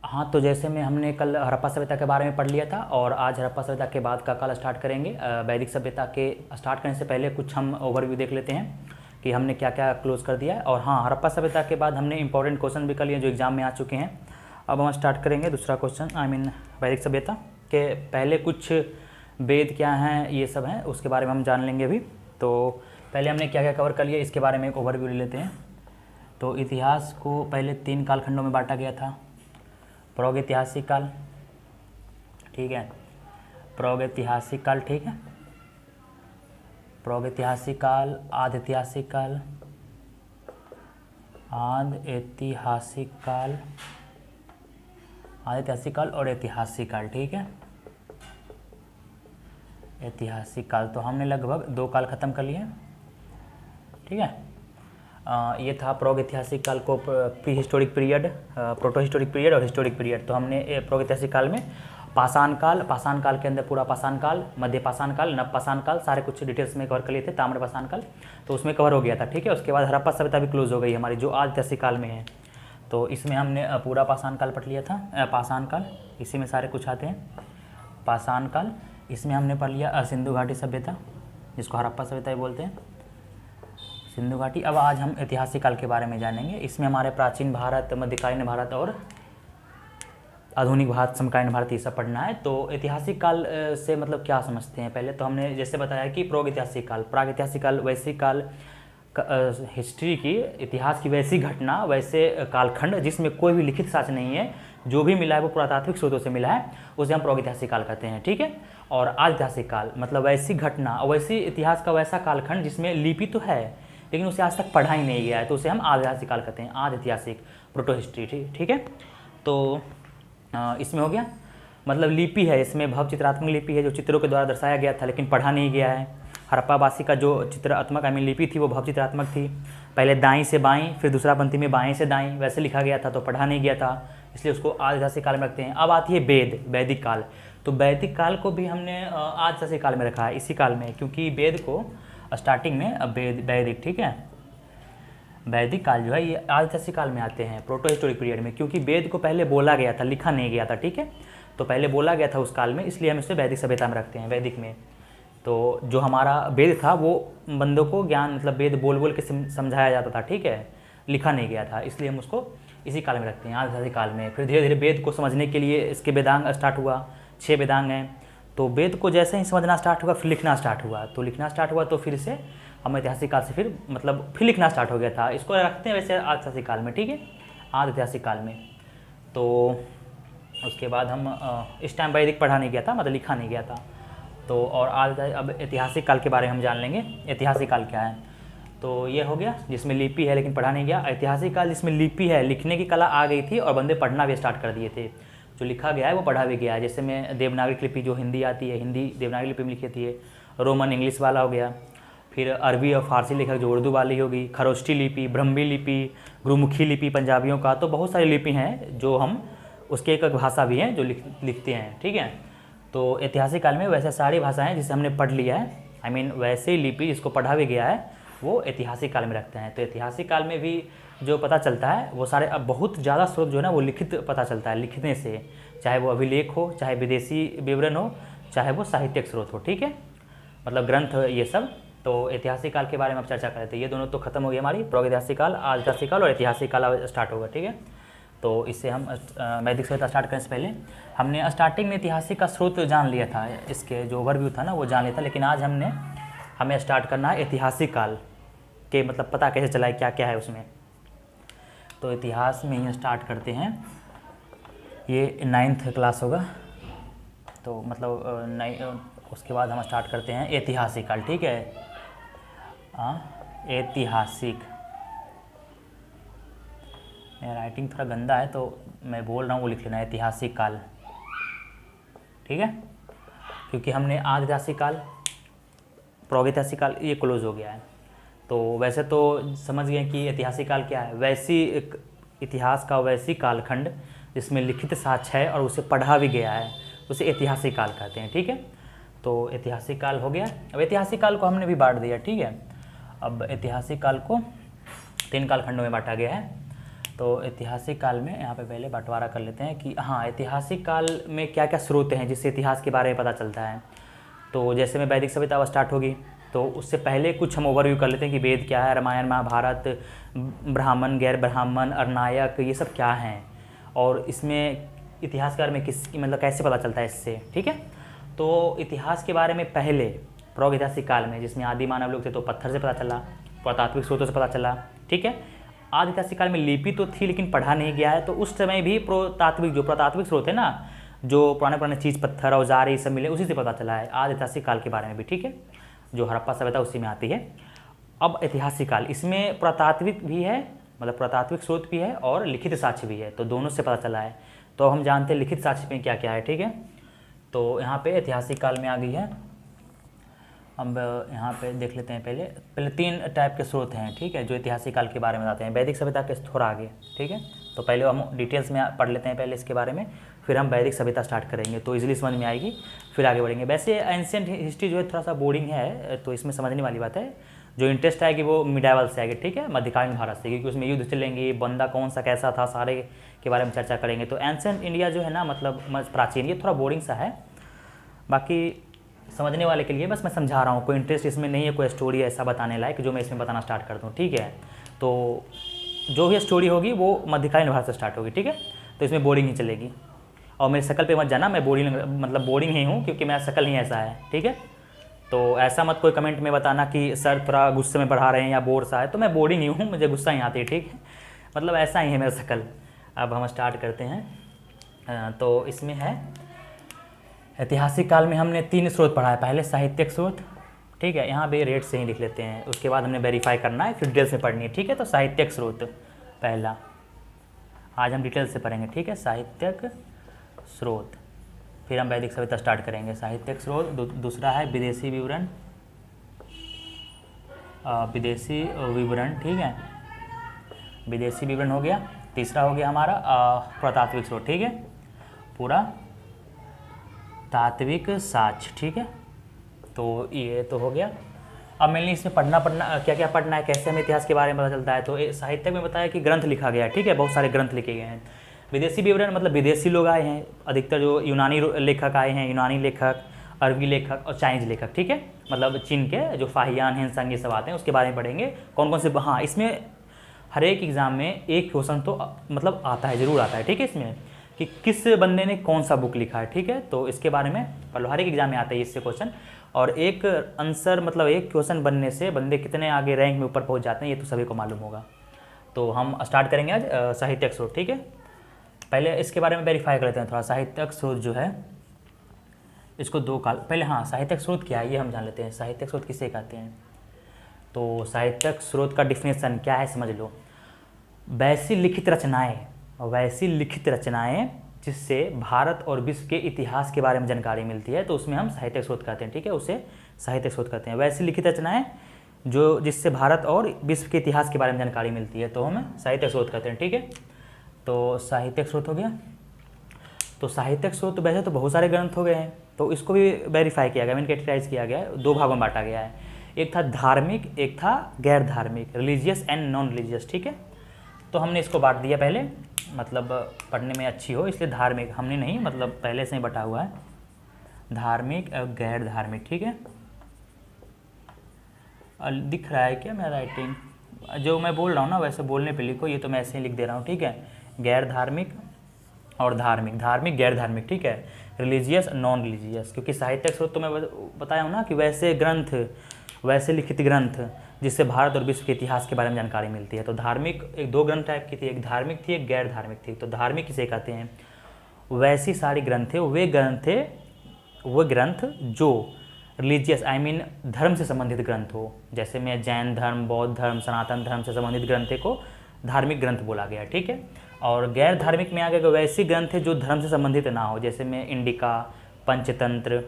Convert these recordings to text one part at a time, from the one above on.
हाँ, तो जैसे में हमने कल हड़प्पा सभ्यता के बारे में पढ़ लिया था और आज हड़प्पा सभ्यता के बाद का कल स्टार्ट करेंगे। वैदिक सभ्यता के स्टार्ट करने से पहले कुछ हम ओवरव्यू देख लेते हैं कि हमने क्या क्या क्लोज कर दिया है। और हाँ, हड़प्पा सभ्यता के बाद हमने इंपॉर्टेंट क्वेश्चन भी कर लिए जो एग्जाम में आ चुके हैं। अब हम स्टार्ट करेंगे दूसरा क्वेश्चन। वैदिक सभ्यता के पहले कुछ वेद क्या हैं ये सब हैं, उसके बारे में हम जान लेंगे अभी। तो पहले हमने क्या क्या कवर कर लिया इसके बारे में एक ओवरव्यू ले लेते हैं। तो इतिहास को पहले 3 कालखंडों में बांटा गया था। प्रागैतिहासिक काल, ठीक है, प्रागैतिहासिक काल, ठीक है, प्रागैतिहासिक काल, आद्यैतिहासिक काल, आद्यैतिहासिक काल, आद्यैतिहासिक काल और ऐतिहासिक काल, ठीक है, ऐतिहासिक काल। तो हमने लगभग 2 काल ख़त्म कर लिए, ठीक है। ये था प्रागैतिहासिक काल को pre historic period, proto historic period और हिस्टोरिक पीरियड। तो हमने प्रागैतिहासिक काल में पाषाण काल के अंदर पूरा पाषाण काल, मध्य पाषाण काल, नव पाषाण काल सारे कुछ डिटेल्स में कवर कर लिए थे। ताम्र पाषाण काल तो उसमें कवर हो गया था, ठीक है। उसके बाद हड़प्पा सभ्यता भी क्लोज हो गई हमारी जो आज ऐतिहासिक काल में है। तो इसमें हमने पूरा पाषाण काल पढ़ लिया था। पाषाण काल इसी में सारे कुछ आते हैं। पाषाण काल इसमें हमने पढ़ लिया सिंधु घाटी सभ्यता जिसको हड़प्पा सभ्यता भी बोलते हैं, सिंधु घाटी। अब आज हम ऐतिहासिक काल के बारे में जानेंगे। इसमें हमारे प्राचीन भारत, मध्यकालीन भारत और आधुनिक भारत, समकालीन भारत ये सब पढ़ना है। तो ऐतिहासिक काल से मतलब क्या समझते हैं पहले तो हमने जैसे बताया कि प्रागैतिहासिक काल वैश्विक काल, हिस्ट्री की, इतिहास की वैसी घटना, वैसे कालखंड जिसमें कोई भी लिखित साक्ष्य नहीं है, जो भी मिला है वो पुरातात्विक स्रोतों से मिला है, उसे हम प्रागैतिहासिक काल कहते हैं, ठीक है। और आद्यैतिहासिक काल मतलब वैसी घटना और वैसी इतिहास का वैसा कालखंड जिसमें लिपि तो है लेकिन उसे आज तक पढ़ा ही नहीं गया है, तो उसे हम आद्यैतिहासिक काल कहते हैं, आद्यैतिहासिक, प्रोटो हिस्ट्री, ठीक है। तो इसमें हो गया मतलब लिपि है, इसमें भव चित्रात्मक लिपि है जो चित्रों के द्वारा दर्शाया गया था लेकिन पढ़ा नहीं गया है। हड़प्पावासी का जो चित्रात्मक लिपि थी वो भव चित्रात्मक थी, पहले दाईं से बाईं फिर दूसरा पंक्ति में बाएं से दाईं वैसे लिखा गया था, तो पढ़ा नहीं गया था, इसलिए उसको आद्यैतिहासिक काल में रखते हैं। अब आती है वैदिक काल। तो वैदिक काल को भी हमने आद्यैतिहासिक काल में रखा है, इसी काल में, क्योंकि वेद को स्टार्टिंग में वैदिक, ठीक है, वैदिक काल जो है ये आद्यैतिहासिक काल में आते हैं, प्रोटो हिस्टोरिक पीरियड में, क्योंकि वेद को पहले बोला गया था, लिखा नहीं गया था, ठीक है। तो पहले बोला गया था उस काल में, इसलिए हम इसे वैदिक सभ्यता में रखते हैं, वैदिक में। तो जो हमारा वेद था वो बंदों को ज्ञान मतलब वेद बोल बोल के समझाया जाता था, ठीक है, लिखा नहीं गया था, इसलिए हम उसको इसी काल में रखते हैं, आद्यैतिहासिक काल में। फिर धीरे धीरे वेद को समझने के लिए इसके वेदांग स्टार्ट हुआ, 6 वेदांग हैं। तो वेद को जैसे ही समझना स्टार्ट हुआ फिर लिखना स्टार्ट हुआ, तो लिखना स्टार्ट हुआ तो फिर से हम ऐतिहासिक काल से फिर लिखना स्टार्ट हो गया था, इसको रखते हैं वैसे आद्यैतिहासिक काल में, ठीक है, आद्यैतिहासिक काल में। तो उसके बाद हम इस टाइम वैदिक पढ़ा नहीं गया था, मतलब लिखा नहीं गया था। तो और आज अब ऐतिहासिक काल के बारे में हम जान लेंगे, ऐतिहासिक काल क्या है। तो ये हो गया जिसमें लिपि है लेकिन पढ़ा नहीं गया। ऐतिहासिक काल जिसमें लिपि है, लिखने की कला आ गई थी और बंदे पढ़ना भी स्टार्ट कर दिए थे, जो लिखा गया है वो पढ़ा भी गया है। जैसे में देवनागरी लिपि जो हिंदी आती है, हिंदी देवनागरी लिपि में लिखी थी है, रोमन इंग्लिश वाला हो गया, फिर अरबी और फारसी लिखा जो उर्दू वाली होगी, खरोष्ठी लिपि, ब्रह्मी लिपि, गुरुमुखी लिपि पंजाबियों का, तो बहुत सारी लिपि हैं जो हम उसके एक भाषा भी हैं जो लिखते हैं, ठीक है। तो ऐतिहासिक काल में वैसे सारी भाषाएं जिसे हमने पढ़ लिया है, वैसे लिपि जिसको पढ़ा भी गया है वो ऐतिहासिक काल में रखते हैं। तो ऐतिहासिक काल में भी जो पता चलता है वो सारे अब बहुत ज़्यादा स्रोत जो है ना वो लिखित पता चलता है, लिखने से, चाहे वो अभिलेख हो, चाहे विदेशी विवरण हो, चाहे वो साहित्यिक स्रोत हो, ठीक है, मतलब ग्रंथ ये सब। तो ऐतिहासिक काल के बारे में अब चर्चा कर रहे थे, ये दोनों तो खत्म हो गई हमारी, प्रागैतिहासिक काल, आद्यैतिहासिक काल और ऐतिहासिक काल स्टार्ट होगा, ठीक है। तो इससे हम वैदिक सभ्यता स्टार्ट करने से पहले हमने स्टार्टिंग में ऐतिहासिक का स्रोत जान लिया था, इसके जो ओवरव्यू था ना वो जान लिया था, लेकिन आज हमें स्टार्ट करना है ऐतिहासिक काल के, मतलब पता कैसे चला है क्या क्या है उसमें। तो इतिहास में ही स्टार्ट करते हैं, ये 9th क्लास होगा, तो मतलब उसके बाद हम स्टार्ट करते हैं ऐतिहासिक काल, ठीक है, ऐतिहासिक। मेरा राइटिंग थोड़ा गंदा है तो मैं बोल रहा हूँ वो लिख लेना, ऐतिहासिक काल, ठीक है, क्योंकि हमने आद्यैतिहासिक काल, प्रागैतिहासिक काल ये क्लोज हो गया है। तो वैसे तो समझ गए कि ऐतिहासिक काल क्या है, वैसी एक इतिहास का वैसी कालखंड जिसमें लिखित साक्ष्य है और उसे पढ़ा भी गया है, उसे ऐतिहासिक काल कहते हैं, ठीक है। तो ऐतिहासिक काल हो गया। अब ऐतिहासिक काल को हमने भी बांट दिया, ठीक है। अब ऐतिहासिक काल को 3 कालखंडों में बांटा गया है। तो ऐतिहासिक काल में यहाँ पे पहले बंटवारा कर लेते हैं कि हाँ ऐतिहासिक काल में क्या क्या स्रोत हैं जिससे इतिहास के बारे में पता चलता है। तो जैसे में वैदिक सभ्यता अब स्टार्ट होगी, तो उससे पहले कुछ हम ओवरव्यू कर लेते हैं कि वेद क्या है, रामायण महाभारत, ब्राह्मण गैर ब्राह्मण अरनायक, ये सब क्या हैं और इसमें इतिहास के बारे में किस मतलब कैसे पता चलता है इससे। ठीक है, तो इतिहास के बारे में पहले प्रागैतिहासिक काल में जिसमें आदि मानव लोग थे तो पत्थर से पता चला, पुरातात्विक स्रोतों से पता चला। ठीक है, आदि ऐतिहासिक काल में लिपि तो थी लेकिन पढ़ा नहीं गया है, तो उस समय भी पुरातात्विक स्रोत है ना, जो पुराने चीज़ पत्थर औजार ये सब मिले उसी से पता चला है आदि ऐतिहासिक काल के बारे में भी। ठीक है, जो हड़प्पा सभ्यता उसी में आती है। अब ऐतिहासिक काल इसमें पुरातात्विक भी है, मतलब पुरातात्विक स्रोत भी है और लिखित साक्ष्य भी है, तो दोनों से पता चला है। तो हम जानते हैं लिखित साक्ष्य में क्या क्या है। ठीक है, तो यहाँ पे ऐतिहासिक काल में आ गई है। अब यहाँ पे देख लेते हैं पहले 3 टाइप के स्रोत हैं। ठीक है, जो ऐतिहासिक काल के बारे में बताते हैं, वैदिक सभ्यता के थोड़ा आगे। ठीक है, तो पहले हम डिटेल्स में पढ़ लेते हैं पहले इसके बारे में, फिर हम वैदिक सभ्यता स्टार्ट करेंगे तो इजीली समझ में आएगी, फिर आगे बढ़ेंगे। वैसे एंशिएंट हिस्ट्री जो है थोड़ा सा बोरिंग है, तो इसमें समझने वाली बात है। जो इंटरेस्ट आएगी वो मिडाइवल से आएगी। ठीक है, मध्यकालीन भारत से, क्योंकि उसमें युद्ध चलेंगे, बंदा कौन सा कैसा था सारे के बारे में चर्चा करेंगे। तो एंशिएंट इंडिया जो है ना, मतलब प्राचीन, ये थोड़ा बोरिंग सा है। बाकी समझने वाले के लिए बस मैं समझा रहा हूँ, कोई इंटरेस्ट इसमें नहीं है, कोई स्टोरी ऐसा बताने लायक जो मैं इसमें बताना स्टार्ट कर दूँ। ठीक है, तो जो भी स्टोरी होगी वो मध्यकालीन भारत से स्टार्ट होगी। ठीक है, तो इसमें बोरिंग ही चलेगी। और मेरी शक्ल पे मत जाना, मैं बोरिंग ही हूँ क्योंकि मेरा शक्ल ही ऐसा है। ठीक है, तो ऐसा मत कोई कमेंट में बताना कि सर थोड़ा गुस्से में पढ़ा रहे हैं या बोर सा है, तो मैं बोरिंग ही हूँ, मुझे गुस्सा ही आती है। ठीक है, मतलब ऐसा ही है मेरा शक्ल। अब हम स्टार्ट करते हैं। तो इसमें है ऐतिहासिक काल में हमने 3 स्रोत पढ़ा है। पहले साहित्यिक स्रोत, ठीक है, यहाँ पे रेट से ही लिख लेते हैं, उसके बाद हमने वेरीफाई करना है, फिर डिटेल्स में पढ़नी है। ठीक है, तो साहित्यिक स्रोत पहला, आज हम डिटेल से पढ़ेंगे। ठीक है, साहित्यिक स्रोत, फिर हम वैदिक सभ्यता स्टार्ट करेंगे। साहित्यिक स्रोत दूसरा है विदेशी विवरण, विदेशी विवरण। ठीक है, विदेशी विवरण हो गया। तीसरा हो गया हमारा पुरातात्विक स्रोत। ठीक है, पूरा तात्विक साक्ष्य। ठीक है, तो ये तो हो गया। अब मेनली इसमें पढ़ना क्या क्या पढ़ना है, कैसे हमें इतिहास के बारे में पता चलता है। तो साहित्य में बताया कि ग्रंथ लिखा गया है। ठीक है, बहुत सारे ग्रंथ लिखे गए हैं। विदेशी विवरण मतलब विदेशी लोग आए हैं, अधिकतर जो यूनानी लेखक आए हैं, यूनानी लेखक, अरबी लेखक और चाइनीज लेखक। ठीक है, मतलब चीन के जो फाहियान हैं, संग, ये सब आते हैं, उसके बारे में पढ़ेंगे कौन कौन से। हाँ, इसमें हर एक एग्ज़ाम में एक क्वेश्चन तो मतलब आता है, ज़रूर आता है। ठीक है, इसमें कि किस बंदे ने कौन सा बुक लिखा है। ठीक है, तो इसके बारे में हर एक एग्जाम में आता है इससे क्वेश्चन, और एक आंसर मतलब एक क्वेश्चन बनने से बंदे कितने आगे रैंक में ऊपर पहुंच जाते हैं, ये तो सभी को मालूम होगा। तो हम स्टार्ट करेंगे आज साहित्यिक स्रोत। ठीक है, पहले इसके बारे में वेरीफाई कर लेते हैं थोड़ा। साहित्यिक स्रोत जो है इसको 2 काल पहले, हाँ साहित्यिक स्रोत क्या है ये हम जान लेते हैं। साहित्यिक स्रोत किसे कहते हैं, तो साहित्यिक स्रोत का डिफिनेशन क्या है समझ लो। वैसी लिखित रचनाएं जिससे भारत और विश्व के इतिहास के बारे में जानकारी मिलती है, तो उसमें हम साहित्यिक स्रोत कहते हैं। ठीक है, उसे साहित्यिक स्रोत कहते हैं। वैसी लिखित रचनाएं जो जिससे भारत और विश्व के इतिहास के बारे में जानकारी मिलती है, तो हम साहित्यिक स्रोत कहते हैं। ठीक है, तो साहित्यिक स्रोत हो गया। तो साहित्यिक स्रोत वैसे तो बहुत सारे ग्रंथ हो गए हैं, तो इसको भी वेरीफाई किया गया, मीन कैटेगराइज किया गया है, 2 भागों में बांटा गया है। एक था धार्मिक, एक था गैर धार्मिक, रिलीजियस एंड नॉन रिलीजियस। ठीक है, तो हमने इसको बांट दिया पहले, मतलब पढ़ने में अच्छी हो इसलिए धार्मिक हमने नहीं, मतलब पहले से ही बटा हुआ है, धार्मिक और गैर धार्मिक। ठीक है, दिख रहा है क्या मेरा राइटिंग, जो मैं बोल रहा हूँ ना वैसे बोलने पे लिखो, ये तो मैं ऐसे ही लिख दे रहा हूँ। ठीक है, गैर धार्मिक और धार्मिक, धार्मिक गैर धार्मिक। ठीक है, रिलीजियस नॉन रिलीजियस, क्योंकि साहित्यिक स्रोत तो मैं बताया हूँ ना कि वैसे ग्रंथ, वैसे लिखित ग्रंथ जिससे भारत और विश्व के इतिहास के बारे में जानकारी मिलती है। तो धार्मिक 2 ग्रंथ टाइप की थी, एक धार्मिक थी, एक गैर धार्मिक थी। तो धार्मिक किसे कहते हैं, वैसी सारी ग्रंथ थे, वे ग्रंथ जो रिलीजियस आई मीन धर्म से संबंधित ग्रंथ हो, जैसे में जैन धर्म, बौद्ध धर्म, सनातन धर्म से संबंधित ग्रंथ को धार्मिक ग्रंथ बोला गया। ठीक है, और गैर धार्मिक में आ गया वैसी ग्रंथ जो धर्म से संबंधित ना हो, जैसे में इंडिका, पंचतंत्र,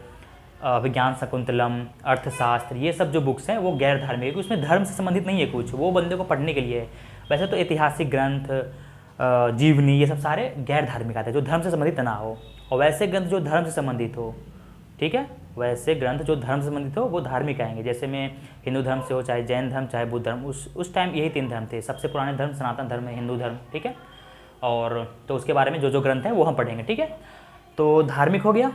विज्ञान शकुंतलम, अर्थशास्त्र, ये सब जो बुक्स हैं वो गैर धार्मिक है, उसमें धर्म से संबंधित नहीं है कुछ, वो बंदे को पढ़ने के लिए है। वैसे तो ऐतिहासिक ग्रंथ, जीवनी, ये सब सारे गैर धार्मिक आते हैं जो धर्म से संबंधित ना हो, और वैसे ग्रंथ जो धर्म से संबंधित हो। ठीक है, वैसे ग्रंथ जो धर्म से संबंधित हो वो धार्मिक आएंगे। जैसे में हिंदू धर्म से हो, चाहे जैन धर्म, चाहे बुद्ध धर्म, उस टाइम यही 3 धर्म थे। सबसे पुराने धर्म सनातन धर्म है, हिंदू धर्म, ठीक है। और तो उसके बारे में जो ग्रंथ हैं वो हम पढ़ेंगे, ठीक है। तो धार्मिक हो गया।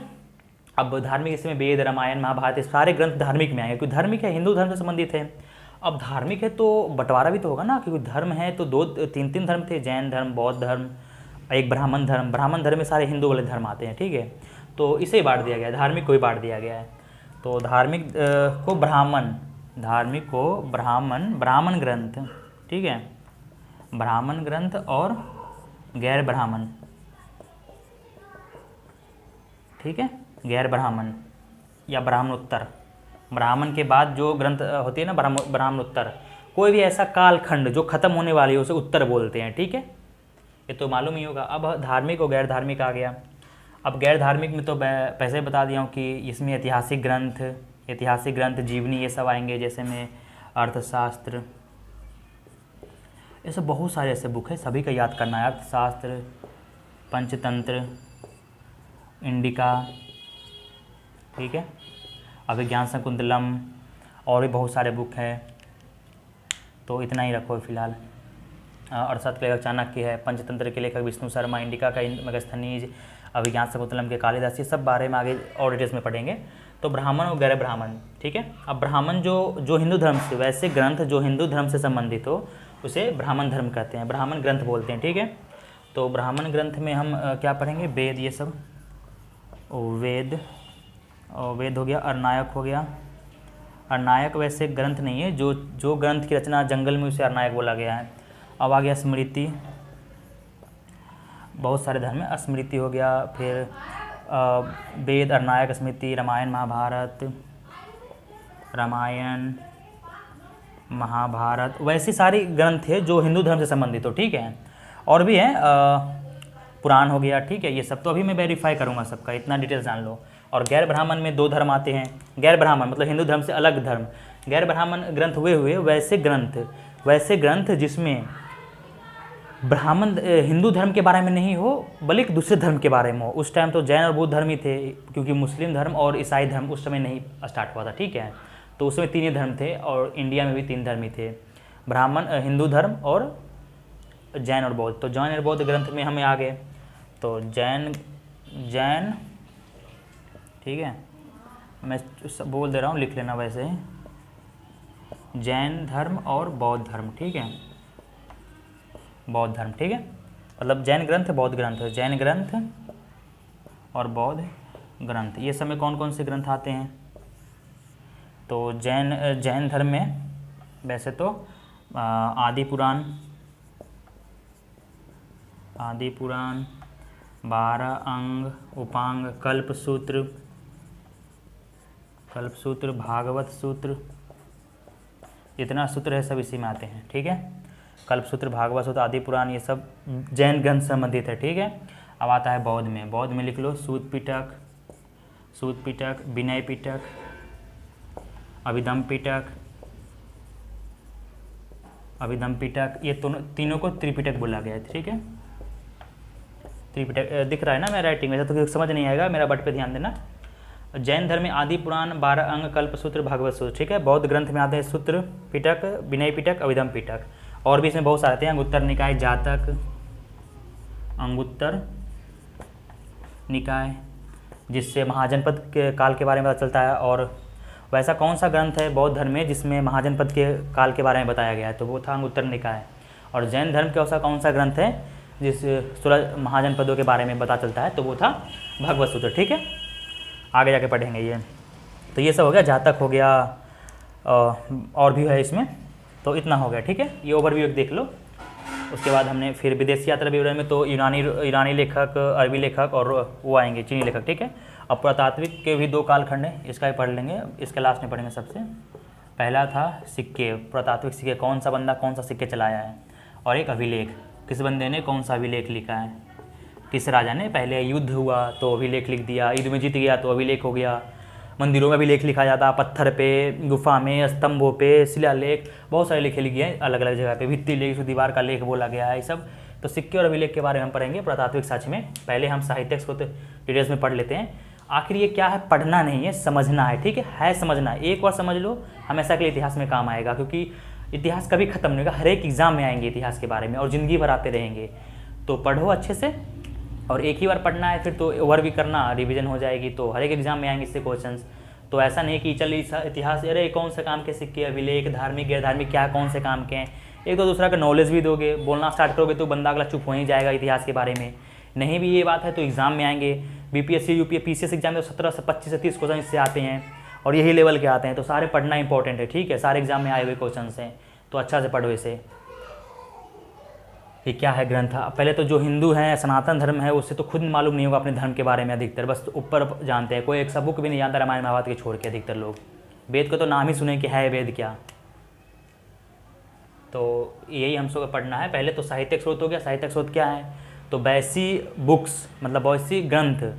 अब धार्मिक इसमें वेद, रामायण, महाभारत, ये सारे ग्रंथ धार्मिक में आएंगे, क्योंकि धार्मिक है, हिंदू धर्म से संबंधित है। अब धार्मिक है तो बंटवारा भी तो होगा ना, क्योंकि धर्म है तो 2-3 धर्म थे, जैन धर्म, बौद्ध धर्म, एक ब्राह्मण धर्म। ब्राह्मण धर्म में सारे हिंदू वाले धर्म आते हैं, ठीक है। तो इसे बांट दिया गया है, धार्मिक को ही बांट दिया गया है। तो धार्मिक को ब्राह्मण, धार्मिक को ब्राह्मण ग्रंथ, ठीक है, ब्राह्मण ग्रंथ और गैर ब्राह्मण, ठीक है, गैर ब्राह्मण या ब्राह्मणोत्तर। ब्राह्मण के बाद जो ग्रंथ होती है ना ब्राह्मणोत्तर, कोई भी ऐसा कालखंड जो खत्म होने वाली है उसे उत्तर बोलते हैं, ठीक है। ये तो मालूम ही होगा। अब धार्मिक और गैर धार्मिक आ गया। अब गैर धार्मिक में तो मैं पहले बता दिया हूँ कि इसमें ऐतिहासिक ग्रंथ, जीवनी, ये सब आएंगे। जैसे में अर्थशास्त्र, ये सब बहुत सारे ऐसे बुक है, सभी का याद करना है। अर्थशास्त्र, पंचतंत्र, इंडिका, ठीक है, अभिज्ञान शकुंतलम, और भी बहुत सारे बुक हैं। तो इतना ही रखो फिलहाल। अर्थशास्त्र के लेखक चाणक्य है, पंचतंत्र के लेखक विष्णु शर्मा, इंडिका का मेगास्थनीज, अभिज्ञान शकुंतलम के कालिदास, ये सब बारे में आगे और डिटेल्स में पढ़ेंगे। तो ब्राह्मण और गैर ब्राह्मण, ठीक है। अब ब्राह्मण जो हिंदू धर्म से, वैसे ग्रंथ जो हिंदू धर्म से संबंधित हो उसे ब्राह्मण धर्म कहते हैं, ब्राह्मण ग्रंथ बोलते हैं, ठीक है। तो ब्राह्मण ग्रंथ में हम क्या पढ़ेंगे, वेद, ये सब वेद हो गया। अरनायक हो गया। अरनायक वैसे ग्रंथ नहीं है, जो ग्रंथ की रचना जंगल में उसे अरनायक बोला गया है। अब आ गया स्मृति, बहुत सारे धर्म में स्मृति हो गया। फिर वेद, अरनायक, स्मृति, रामायण, महाभारत, वैसी सारी ग्रंथ है जो हिंदू धर्म से संबंधित हो, ठीक है। और भी है, पुराण हो गया, ठीक है। ये सब तो अभी मैं वेरीफाई करूँगा सबका, इतना डिटेल जान लो। और गैर ब्राह्मण में 2 धर्म आते हैं। गैर ब्राह्मण मतलब हिंदू धर्म से अलग धर्म। गैर ब्राह्मण ग्रंथ हुए वैसे ग्रंथ जिसमें ब्राह्मण हिंदू धर्म के बारे में नहीं हो बल्कि दूसरे धर्म के बारे में हो। उस टाइम तो जैन और बुद्ध धर्म ही थे, क्योंकि मुस्लिम धर्म और ईसाई धर्म उस समय नहीं स्टार्ट हुआ था, ठीक है। तो उसमें 3 ही धर्म थे, और इंडिया में भी 3 धर्म ही थे, ब्राह्मण, हिंदू धर्म और जैन और बौद्ध। तो जैन और बौद्ध ग्रंथ में हमें आ गए। तो जैन, ठीक है, मैं बोल दे रहा हूँ, लिख लेना वैसे ही, जैन धर्म और बौद्ध धर्म, ठीक है, बौद्ध धर्म, ठीक है। मतलब जैन ग्रंथ, बौद्ध ग्रंथ, जैन ग्रंथ और बौद्ध ग्रंथ, ये सब में कौन कौन से ग्रंथ आते हैं। तो जैन धर्म में वैसे तो आदि पुराण, 12 अंग, उपांग, कल्पसूत्र, भागवत सूत्र, जितना सूत्र है सब इसी में आते हैं, ठीक है। कल्पसूत्र, भागवत सूत्र, आदि पुराण, ये सब जैन ग्रंथ से संबंधित है, ठीक है। अब आता है बौद्ध में लिख लो सूत पिटक, विनय पिटक, अभिधम पिटक, ये तीनों को त्रिपिटक बोला गया है, ठीक है। त्रिपिटक दिख रहा है ना मेरा राइटिंग में, तो समझ नहीं आएगा, मेरा बट पे ध्यान देना। जैन धर्म में आदि पुराण, 12 अंग, कल्पसूत्र, भागवत सूत्र, ठीक है। बौद्ध ग्रंथ में आते हैं सूत्र पिटक, विनय पिटक, अभिधम पिटक, और भी इसमें बहुत सारे आते हैं। अंगुत्तर निकाय, जातक, अंगुत्तर निकाय, जिससे महाजनपद के काल के बारे में पता चलता है। और वैसा कौन सा ग्रंथ है बौद्ध धर्म में जिसमें महाजनपद के काल के बारे में बताया गया है, तो वो था अंगुत्तर निकाय। और जैन धर्म के ऐसा कौन सा ग्रंथ है जिस 16 महाजनपदों के बारे में पता चलता है, तो वो था भागवत सूत्र, ठीक है। आगे जाके पढ़ेंगे ये। तो ये सब हो गया, जातक हो गया, और भी है इसमें, तो इतना हो गया, ठीक है। ये ओवरव्यू एक देख लो। उसके बाद हमने फिर विदेशी यात्रा विवरण में तो ईरानी लेखक, अरबी लेखक और वो आएंगे चीनी लेखक, ठीक है। अब पुरातात्विक के भी 2 कालखंड हैं, इसका ही पढ़ लेंगे, इसके लास्ट में पढ़ेंगे। सबसे पहला था सिक्के, पुरातात्विक सिक्के, कौन सा बंदा कौन सा सिक्के चलाया है, और एक अभिलेख, किस बंदे ने कौन सा अभिलेख लिखा है, किस राजा ने, पहले युद्ध हुआ तो अभिलेख लिख दिया, युद्ध में जीत गया तो अभिलेख हो गया। मंदिरों में भी लेख लिखा जाता, पत्थर पे, गुफा में, स्तंभों पे, शिलालेख, बहुत सारे लेख लिखे हैं अलग अलग जगह पे, भित्ति लेख, दीवार का लेख बोला गया है, ये सब। तो सिक्के और अभिलेख के बारे में हम पढ़ेंगे पुरातात्विक साक्ष्य में। पहले हम साहित्यक को तो डिटेल्स में पढ़ लेते हैं, आखिर ये क्या है, पढ़ना नहीं है, समझना है, ठीक है समझना है। एक बार समझ लो, हमेशा के लिए इतिहास में काम आएगा, क्योंकि इतिहास कभी ख़त्म नहीं होगा, हर एक एग्ज़ाम में आएंगे इतिहास के बारे में और ज़िंदगी भर आते रहेंगे। तो पढ़ो अच्छे से, और एक ही बार पढ़ना है, फिर तो ओवर भी करना, रिवीजन हो जाएगी, तो हर एक एग्ज़ाम में आएंगे इससे क्वेश्चंस। तो ऐसा नहीं कि चल इतिहास, अरे कौन से काम के सिक्के, अभिलेख, धार्मिक गैर धार्मिक क्या कौन से काम के हैं, एक तो दूसरा का नॉलेज भी दोगे, बोलना स्टार्ट करोगे तो बंदा अगला चुप हो ही जाएगा इतिहास के बारे में। नहीं भी ये बात है तो एग्ज़ाम में आएंगे, बीपीएससी यूपीएससी पीसीएस एग्जाम में 17 से 25 से 30 क्वेश्चन इससे आते हैं, और यही लेवल के आते हैं, तो सारे पढ़ना इंपॉर्टेंट है, ठीक है, सारे एग्जाम में आए हुए क्वेश्चन हैं, तो अच्छा से पढ़ो इसे। ये क्या है ग्रंथ, पहले तो जो हिंदू हैं, सनातन धर्म है, उससे तो खुद मालूम नहीं होगा अपने धर्म के बारे में अधिकतर, बस ऊपर जानते हैं, कोई एक सब बुक भी नहीं जानता रामायण महाभारत के छोड़ के अधिकतर लोग। वेद को तो नाम ही सुने कि है वेद क्या, तो यही हम सबको पढ़ना है। पहले तो साहित्यिक स्रोत हो गया, साहित्यिक स्रोत क्या है, तो वैसी बुक्स मतलब वैसी ग्रंथ,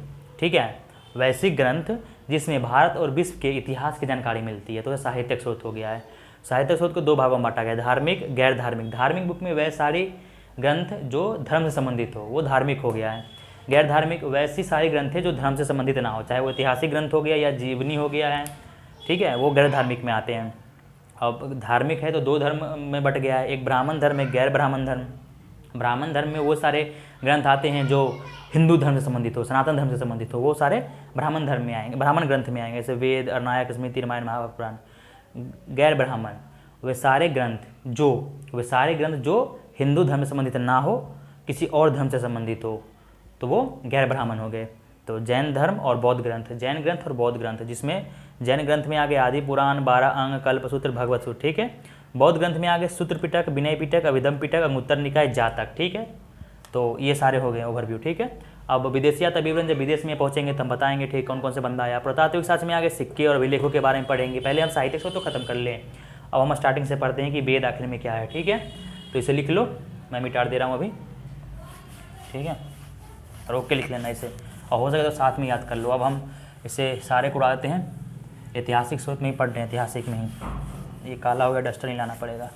ठीक है, वैसी ग्रंथ जिसमें भारत और विश्व के इतिहास की जानकारी मिलती है, तो यह साहित्यिक स्रोत हो गया है। साहित्यिक स्रोत को दो भागों में बांटा गया, धार्मिक गैर धार्मिक। धार्मिक बुक में वह सारी ग्रंथ जो धर्म से संबंधित हो, वो धार्मिक हो गया है। गैर धार्मिक वैसी सारी ग्रंथ है जो धर्म से संबंधित ना हो, चाहे वो ऐतिहासिक ग्रंथ हो गया या जीवनी हो गया है, ठीक है, वो गैर धार्मिक में आते हैं। अब धार्मिक है तो दो धर्म में बट गया है, एक ब्राह्मण धर्म, एक गैर ब्राह्मण धर्म। ब्राह्मण धर्म में वो सारे ग्रंथ आते हैं जो हिंदू धर्म से संबंधित हो, सनातन धर्म से संबंधित हो, वो सारे ब्राह्मण धर्म में आएंगे, ब्राह्मण ग्रंथ में आएंगे, जैसे वेद, अरणायक, स्मृति, रामायण, महाभारत, पुराण। गैर ब्राह्मण वे सारे ग्रंथ जो हिंदू धर्म से संबंधित ना हो, किसी और धर्म से संबंधित हो, तो वो गैर ब्राह्मण हो गए। तो जैन धर्म और बौद्ध ग्रंथ, जैन ग्रंथ और बौद्ध ग्रंथ, जिसमें जैन ग्रंथ में आगे आदि पुराण, 12 अंग, कल्पसूत्र, भगवत सूत्र, ठीक है। बौद्ध ग्रंथ में आगे सूत्र पिटक, विनय पिटक, अभिधम पिटक, अंगुत्तर निकाय, जातक, ठीक है। तो ये सारे हो गए ओवरव्यू, ठीक है। अब विदेशियात विवरण, जब विदेश में पहुंचेंगे तो हम बताएंगे, ठीक, कौन कौन से बंदा आया। पुरातात्विक शास्त्र में आगे सिक्के और अभिलेखों के बारे में पढ़ेंगे। पहले हम साहित्य को तो खत्म कर लें, अब हम स्टार्टिंग से पढ़ते हैं कि वेद आखिर में क्या है, ठीक है। तो इसे लिख लो, मैं मिटा दे रहा हूँ अभी, ठीक है, रोक के लिख लेना इसे, और हो सके तो साथ में याद कर लो। अब हम इसे सारे को उड़ा देते हैं, ऐतिहासिक स्रोत में ही पढ़ रहे हैं, ऐतिहासिक में ही। ये काला हो गया, डस्टर नहीं लाना पड़ेगा।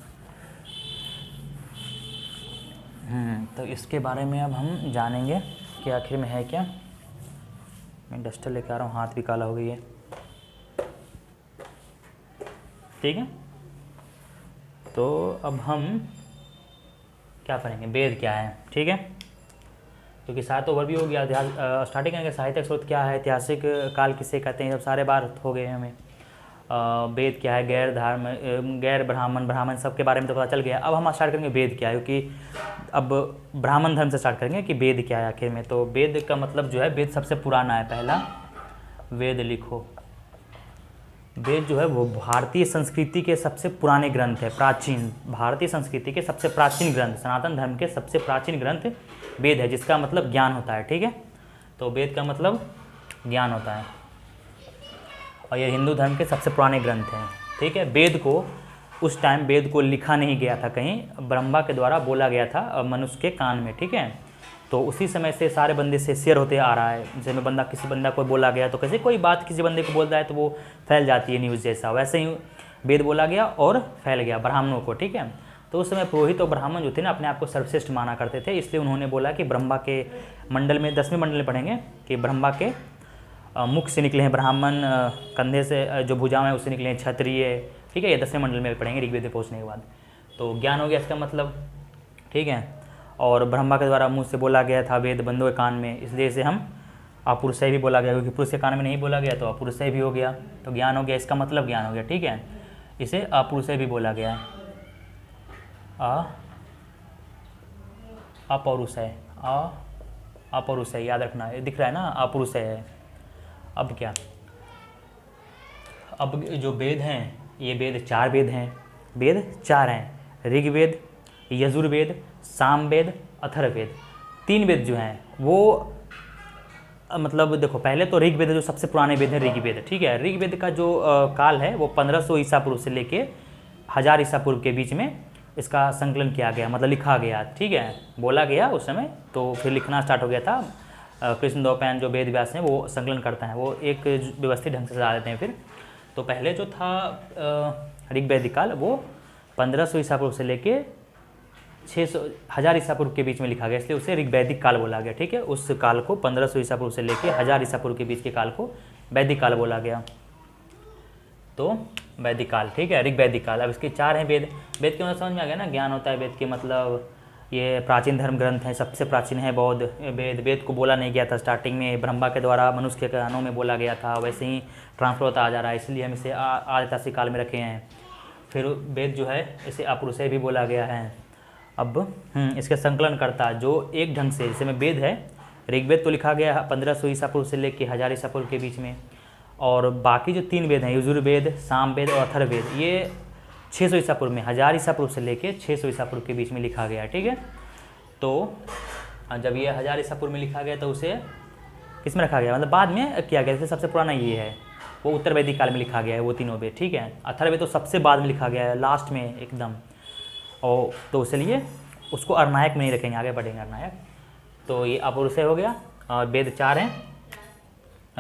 तो इसके बारे में अब हम जानेंगे कि आखिर में है क्या। मैं डस्टर लेके आ रहा हूँ, हाथ भी काला हो गई है, ठीक है। तो अब हम क्या पढ़ेंगे, वेद क्या है, ठीक है, क्योंकि साथ ओवरव्यू हो गया। इतिहास स्टार्टिंग करेंगे, साहित्यिक स्रोत क्या है, ऐतिहासिक काल किसे कहते हैं, सब सारे बार हो गए हमें। वेद क्या है, गैर ब्राह्मण, ब्राह्मण सब के बारे में तो पता चल गया। अब हम स्टार्ट करेंगे वेद क्या है, क्योंकि अब ब्राह्मण धर्म से स्टार्ट करेंगे कि वेद क्या है आखिर में। तो वेद का मतलब जो है, वेद सबसे पुराना है, पहला वेद लिखो। वेद जो है वो भारतीय संस्कृति के सबसे पुराने ग्रंथ है, प्राचीन, भारतीय संस्कृति के सबसे प्राचीन ग्रंथ, सनातन धर्म के सबसे प्राचीन ग्रंथ वेद है, जिसका मतलब ज्ञान होता है, ठीक है। तो वेद का मतलब ज्ञान होता है, और ये हिंदू धर्म के सबसे पुराने ग्रंथ हैं, ठीक है। वेद को उस टाइम वेद को लिखा नहीं गया था कहीं, ब्रह्मा के द्वारा बोला गया था मनुष्य के कान में, ठीक है। तो उसी समय से सारे बंदे से शेयर होते आ रहा है, जैसे में बंदा किसी बंदा को बोला गया तो कैसे कोई बात किसी बंदे को बोलता है तो वो फैल जाती है न्यूज़ जैसा, वैसे ही वेद बोला गया और फैल गया ब्राह्मणों को, ठीक है। तो उस समय पुरोहित और ब्राह्मण जो थे ना, अपने आप को सर्वश्रेष्ठ माना करते थे, इसलिए उन्होंने बोला कि ब्रह्मा के मंडल में 10वें मंडल में पढ़ेंगे कि ब्रह्मा के मुख से निकले हैं ब्राह्मण, कंधे से जो भुजाएं हैं उससे निकले हैं क्षत्रिय, ठीक है। ये 10वें मंडल में पढ़ेंगे ऋग्वेद में पहुँचने के बाद। तो ज्ञान हो गया इसका मतलब, ठीक है। और ब्रह्मा के द्वारा मुँह से बोला गया था वेद बंदों के कान में, इसलिए इसे हम अपुरुषय भी बोला गया, क्योंकि पुरुष के कान में नहीं बोला गया तो अपुरुषय भी हो गया। तो ज्ञान हो गया, इसका मतलब ज्ञान हो गया, ठीक है। इसे अपुरुषय भी बोला गया, अपौरुषय, अपौरुषय याद रखना, ये दिख रहा है ना, अपुरुषय है। अब क्या, अब जो वेद हैं, ये वेद 4 वेद हैं, वेद 4 हैं, ऋग्वेद, यजुर्वेद, सामवेद, अथर्ववेद। 3 वेद जो हैं वो मतलब देखो, पहले तो ऋग्वेद जो सबसे पुराने वेद है ऋग्वेद, ठीक है। ऋग्वेद का जो काल है वो 1500 ईसा पूर्व से लेके 1000 ईसा पूर्व के बीच में इसका संकलन किया गया, मतलब लिखा गया, ठीक है। बोला गया उस समय, तो फिर लिखना स्टार्ट हो गया था। कृष्णद्वैपायन जो वेद व्यास हैं वो संकलन करते हैं, वो एक व्यवस्थित ढंग से सजा देते हैं फिर। तो पहले जो था ऋग्वेदिक काल वो 1500 ईसा पूर्व से लेके 1000 ईसा पूर्व के बीच में लिखा गया, इसलिए उसे ऋग्वैदिक काल बोला गया। ठीक है, उस काल को 1500 ईसा पूर्व से लेकर 1000 ईसा पूर्व के बीच के काल को वैदिक काल बोला गया। तो वैदिक काल, ठीक है, ऋग्वैदिक काल। अब इसके 4 हैं वेद। वेद के मतलब समझ में आ गया ना, ज्ञान होता है वेद के मतलब ये प्राचीन धर्म ग्रंथ हैं, सबसे प्राचीन है बौद्ध वेद। वेद को बोला नहीं गया था स्टार्टिंग में, ब्रह्मा के द्वारा मनुष्य के कानों में बोला गया था, वैसे ही ट्रांसफर होता आ जा रहा है, इसलिए हम इसे आदितासी काल में रखे हैं। फिर वेद जो है इसे अपरुषय भी बोला गया है। अब इसके संकलन करता जो एक ढंग से, जैसे में वेद है, ऋग्वेद तो लिखा गया 1500 ईसा पूर्व से लेकर 1000 ईसा पूर्व के बीच में, और बाकी जो 3 वेद हैं, यजुर्वेद, सामवेद और अथर्ववेद, ये 600 ईसा पूर्व में, 1000 ईसा पूर्व से लेके 600 ईसा पूर्व के बीच में लिखा गया। ठीक है, तो जब ये 1000 ईसा पूर्व में लिखा गया तो उसे किस में रखा गया, मतलब बाद में किया गया। जैसे सबसे पुराना ये है, वो उत्तर वैदिक काल में लिखा गया है, वो तीनों वेद। ठीक है, अथर्ववेद तो सबसे बाद में लिखा गया है, लास्ट में एकदम। और तो इसलिए उसको अर्नायक में नहीं रखेंगे, आगे बढ़ेंगे अर्नायक। तो ये अपरुषय हो गया। और वेद 4 हैं,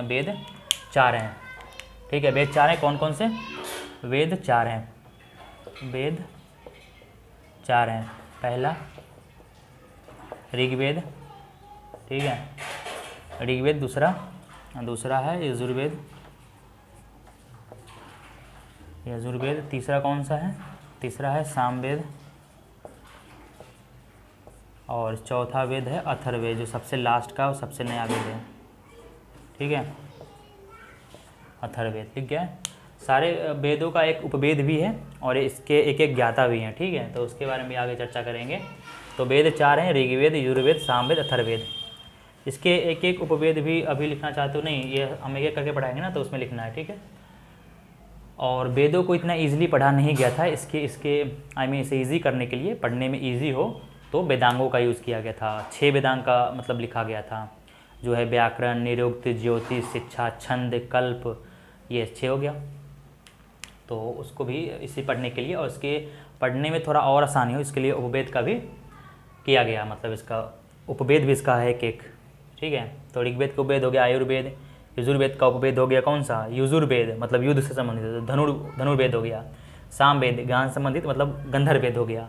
वेद 4 हैं। ठीक है, वेद 4 हैं, कौन कौन से वेद 4 हैं? वेद 4 हैं। पहला ऋग्वेद, ठीक है, ऋग्वेद। दूसरा है यजुर्वेद, यजुर्वेद। तीसरा कौन सा है? तीसरा है सामवेद। और चौथा वेद है अथर्ववेद, जो सबसे लास्ट का और सबसे नया वेद है। ठीक है, अथर्ववेद। ठीक है, सारे वेदों का एक उपवेद भी है और इसके एक एक ज्ञाता भी हैं। ठीक है, तो उसके बारे में भी आगे चर्चा करेंगे। तो वेद 4 हैं, ऋग्वेद, यजुर्वेद, सामवेद, अथर्ववेद। इसके एक एक उपवेद भी अभी लिखना चाहते हो नहीं, ये हम एक एक करके पढ़ाएंगे ना, तो उसमें लिखना है। ठीक है, और वेदों को इतना ईजिली पढ़ा नहीं गया था, इसके इसे ईजी करने के लिए, पढ़ने में ईजी हो, तो वेदांगों का यूज़ किया गया था। 6 वेदांग का मतलब लिखा गया था, जो है व्याकरण, निरुक्त, ज्योतिष, शिक्षा, छंद, कल्प, ये 6 हो गया। तो उसको भी इसे पढ़ने के लिए और इसके पढ़ने में थोड़ा और आसानी हो, इसके लिए उपवेद का भी किया गया, मतलब इसका उपवेद भी इसका है एक एक। ठीक है, तो ऋग्वेद का उपवेद हो गया आयुर्वेद, यजुर्वेद का उपवेद हो गया कौन सा? यजुर्वेद, मतलब युद्ध से संबंधित, धनुर्वेद हो गया। सामवेद ज्ञान संबंधित, मतलब गंधर्ववेद हो गया।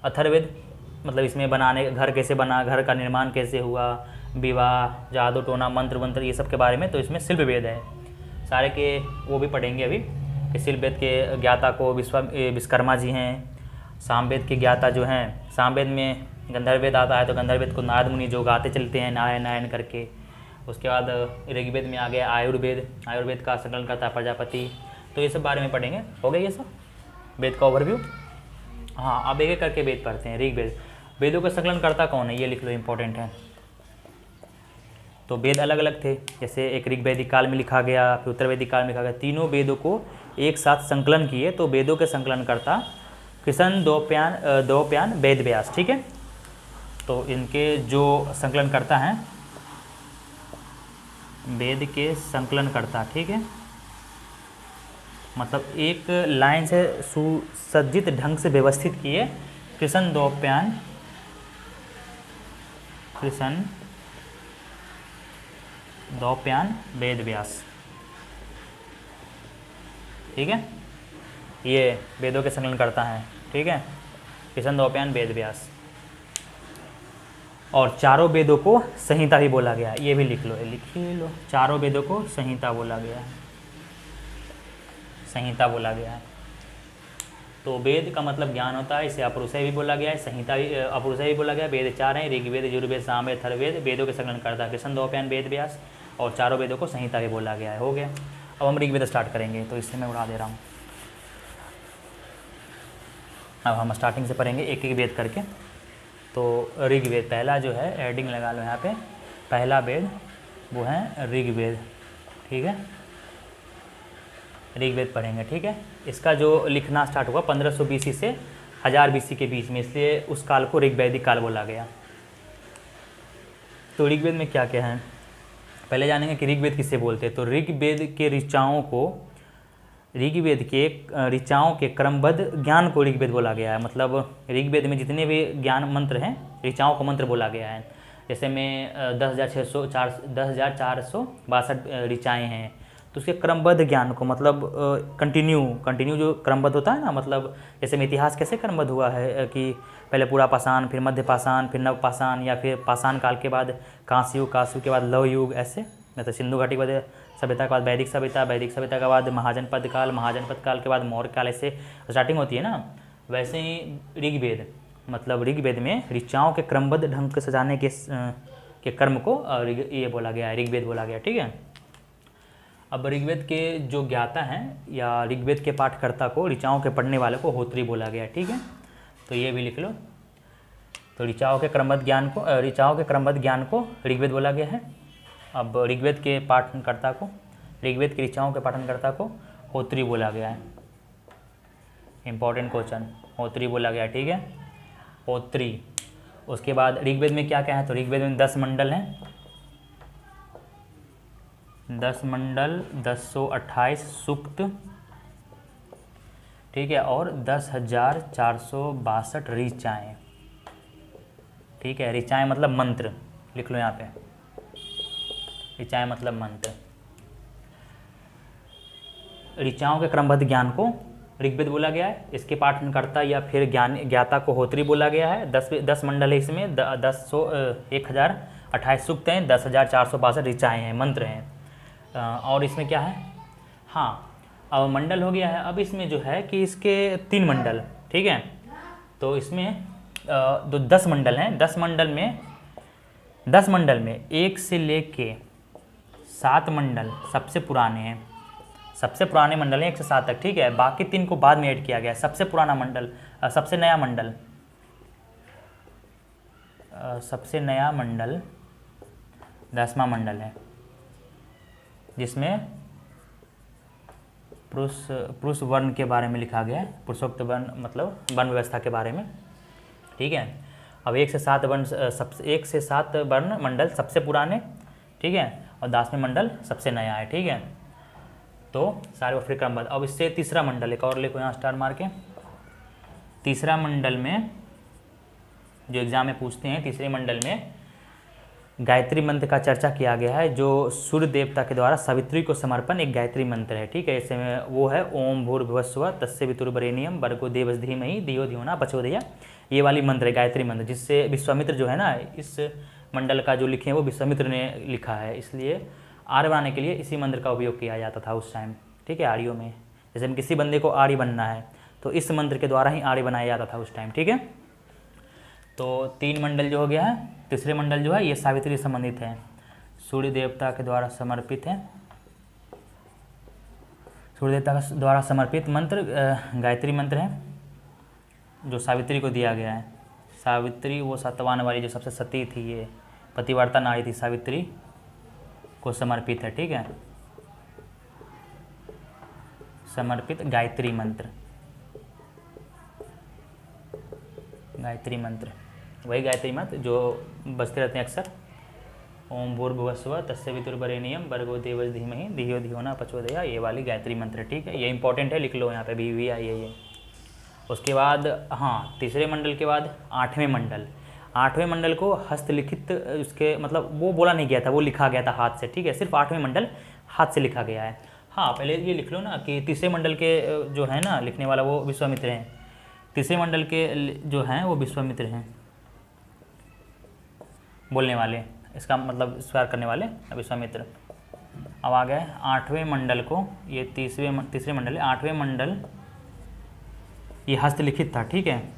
अथर्ववेद मतलब इसमें बनाने, घर कैसे बना, घर का निर्माण कैसे हुआ, विवाह, जादू टोना, मंत्र वंत्र, ये सब के बारे में। तो इसमें शिल्प वेद है सारे के, वो भी पढ़ेंगे अभी कि शिल्प वेद के ज्ञाता को विश्वकर्मा जी हैं। सामवेद के ज्ञाता जो हैं, सामवेद में गंधर्ववेद आता है, तो गंधर्ववेद को नारद मुनि जो गाते चलते हैं नारायण नारायण करके। उसके बाद ऋग्वेद में आ गया आयुर्वेद, आयुर्वेद का संकलन करता है प्रजापति। तो ये सब बारे में पढ़ेंगे। हो गया ये सब वेद का ओवरव्यू। हाँ, अब एक एक करके वेद पढ़ते हैं। ऋग्वेद, वेदों का संकलन करता कौन है, ये लिख लो, इम्पोर्टेंट है। तो वेद अलग अलग थे, जैसे एक ऋग्वैदिक काल में लिखा गया, फिर उत्तर वैदिक काल में लिखा गया। तीनों वेदों को एक साथ संकलन किए, तो वेदों के संकलन करता कृष्ण द्वैपायन वेद व्यास। ठीक है, तो इनके जो संकलन करता है, वेद के संकलन करता, ठीक है, मतलब एक लाइन से सुसज्जित ढंग से व्यवस्थित किए, कृष्ण द्वैपायन वेद व्यास। ठीक है, ये वेदों के संकलन करता है। ठीक है, कृष्ण द्वैपायन वेद व्यास। और चारों वेदों को संहिता भी बोला गया, ये भी लिख लो, लिखिए लो। चारों वेदों को संहिता बोला गया है, संहिता बोला गया है। तो वेद का मतलब ज्ञान होता है, इसे अपरुषय भी बोला गया है, संहिता भी अपरुषय भी बोला गया है। वेद 4 हैं, ऋग्वेद, यजुर्वेद, सामवेद, अथर्ववेद। वेदों के संकलन करता है कृष्ण द्वैपायन वेद व्यास, और चारों वेदों को संहिता भी बोला गया है। हो गया। अब हम ऋग्वेद स्टार्ट करेंगे, तो इससे मैं उड़ा दे रहा हूँ। अब हम स्टार्टिंग से पढ़ेंगे एक एक वेद करके। तो ऋग्वेद पहला जो है, एडिंग लगा लो यहाँ पे, पहला वेद वो है ऋग्वेद। ठीक है, ऋग्वेद पढ़ेंगे। ठीक है, इसका जो लिखना स्टार्ट हुआ 1500 BC से 1000 BC के बीच में, इसलिए उस काल को ऋग्वैदिक काल बोला गया। तो ऋग्वेद में क्या क्या है, पहले जानेंगे कि ऋग्वेद किससे बोलते हैं। तो ऋग्वेद के ऋचाओं को, ऋग्वेद के ऋचाओं के क्रमबद्ध ज्ञान को ऋग्वेद बोला गया है। मतलब ऋग्वेद में जितने भी ज्ञान मंत्र हैं, ऋचाओं को मंत्र बोला गया है। जैसे में 10,462 ऋचाएँ हैं, तो उसके क्रमबद्ध ज्ञान को, मतलब कंटिन्यू जो क्रमबद्ध होता है ना, मतलब जैसे में इतिहास कैसे क्रमबद्ध हुआ है कि पहले पूरा पाषाण, फिर मध्य पाषाण, फिर नव पाषाण, या फिर पाषाण काल के बाद कांस्य युग, कांस्य युग के बाद लौह युग, ऐसे मतलब सिंधु घाटी के बाद सभ्यता के बाद वैदिक सभ्यता, वैदिक सभ्यता के बाद महाजनपद काल, महाजनपद काल के बाद मौर्य काल, ऐसे स्टार्टिंग होती है ना। वैसे ही ऋग्वेद, मतलब ऋग्वेद में ऋचाओं के क्रमबद्ध ढंग से सजाने के कर्म को ये बोला गया है, ऋग्वेद बोला गया, ठीक है। अब ऋग्वेद के जो ज्ञाता हैं या ऋग्वेद के पाठकर्ता को, ऋचाओं के पढ़ने वाले को होत्री बोला गया है, ठीक है। तो ये भी लिख लो। तो ऋचाओं के क्रमबद्ध ज्ञान को ऋग्वेद बोला गया है। अब ऋग्वेद के पाठनकर्ता को, ऋग्वेद के ऋचाओं के पाठनकर्ता को होत्री बोला गया है। इंपॉर्टेंट क्वेश्चन, होत्री बोला गया, ठीक है, होत्री। उसके बाद ऋग्वेद में क्या क्या है, तो ऋग्वेद में 10 मंडल हैं, 10 मंडल, 1028 सूक्त, ठीक है, और 10,462 ऋचाएँ, ठीक है। ऋचाएँ मतलब मंत्र, लिख लो यहाँ पे, ऋचाएँ मतलब मंत्र। ऋचाओं के क्रमबद्ध ज्ञान को ऋग्वेद बोला गया है, इसके पाठनकर्ता या फिर ज्ञाता को होत्री बोला गया है। 10 मंडल है, इसमें 1028 सूक्त हैं, 10,462 ऋचाएँ हैं, मंत्र हैं। और इसमें क्या है, हाँ, अब मंडल हो गया है। अब इसमें जो है कि इसके 3 मंडल, ठीक है। तो इसमें 10 मंडल हैं, 10 मंडल में 1 से लेके 7 मंडल सबसे पुराने हैं, सबसे पुराने मंडल हैं 1 से 7 तक, ठीक है। बाकी 3 को बाद में ऐड किया गया है। सबसे पुराना मंडल, सबसे नया मंडल 10वां मंडल है, जिसमें पुरुष वर्ण के बारे में लिखा गया है, पुरुषोक्त वर्ण मतलब वर्ण व्यवस्था के बारे में, ठीक है। अब 1 से 7 वर्ण मंडल सबसे पुराने, ठीक है, और 10वें मंडल सबसे नया है, ठीक है। तो सारे वो फिर क्रमबद्ध। अब इससे तीसरा मंडल, एक और लिखो यहाँ स्टार मार के। तीसरा मंडल में जो एग्जाम में पूछते हैं, तीसरे मंडल में गायत्री मंत्र का चर्चा किया गया है, जो सूर्य देवता के द्वारा सावित्री को समर्पण एक गायत्री मंत्र है, ठीक है। इसमें वो है ओम भूर्भुवस्सुवः तस्य वितुर्वरेण्यं भर्गो देवस्य धीमहि धियो यो नः प्रचोदयात्, ये वाली मंत्र है, गायत्री मंत्र, जिससे विश्वामित्र जो है ना, इस मंडल का जो लिखे हैं वो विश्वामित्र ने लिखा है, इसलिए आर्य बनाने के लिए इसी मंत्र का उपयोग किया जाता था उस टाइम, ठीक है, आर्यों में। जैसे किसी बंदे को आर्य बनना है तो इस मंत्र के द्वारा ही आर्य बनाया जाता था उस टाइम, ठीक है। तो 3 मंडल जो हो गया है। तीसरे मंडल जो है ये सावित्री संबंधित है, सूर्य देवता के द्वारा समर्पित है, सूर्य देवता के द्वारा समर्पित मंत्र गायत्री मंत्र है, जो सावित्री को दिया गया है। सावित्री वो सत्यवान वाली जो सबसे सती थी, ये पतिव्रता नारी थी, सावित्री को समर्पित है, ठीक है, समर्पित गायत्री मंत्र, गायत्री मंत्र, वही गायत्री मंत्र जो बजते रहते हैं अक्सर, ओम भूर्भुवस्सुवः तस्य वितुर्वरेण्यं भर्गो देवस्य धीमहि धियो यो नः प्रचोदयात्, ये वाली गायत्री मंत्र, ठीक है। ये इंपॉर्टेंट है, लिख लो यहाँ पे भी आई है ये। उसके बाद हाँ, तीसरे मंडल के बाद 8वें मंडल, 8वें मंडल को हस्तलिखित, उसके मतलब वो बोला नहीं गया था, वो लिखा गया था हाथ से, ठीक है। सिर्फ 8वें मंडल हाथ से लिखा गया है। हाँ, पहले ये लिख लो ना कि तीसरे मंडल के जो है ना लिखने वाला वो विश्वामित्र हैं, तीसरे मंडल के जो हैं वो विश्वामित्र हैं, बोलने वाले, इसका मतलब स्वीकार करने वाले विश्वामित्र। अब आ गए 8वें मंडल को, ये तीसरे मंडल है, 8वें मंडल ये हस्तलिखित था, ठीक है,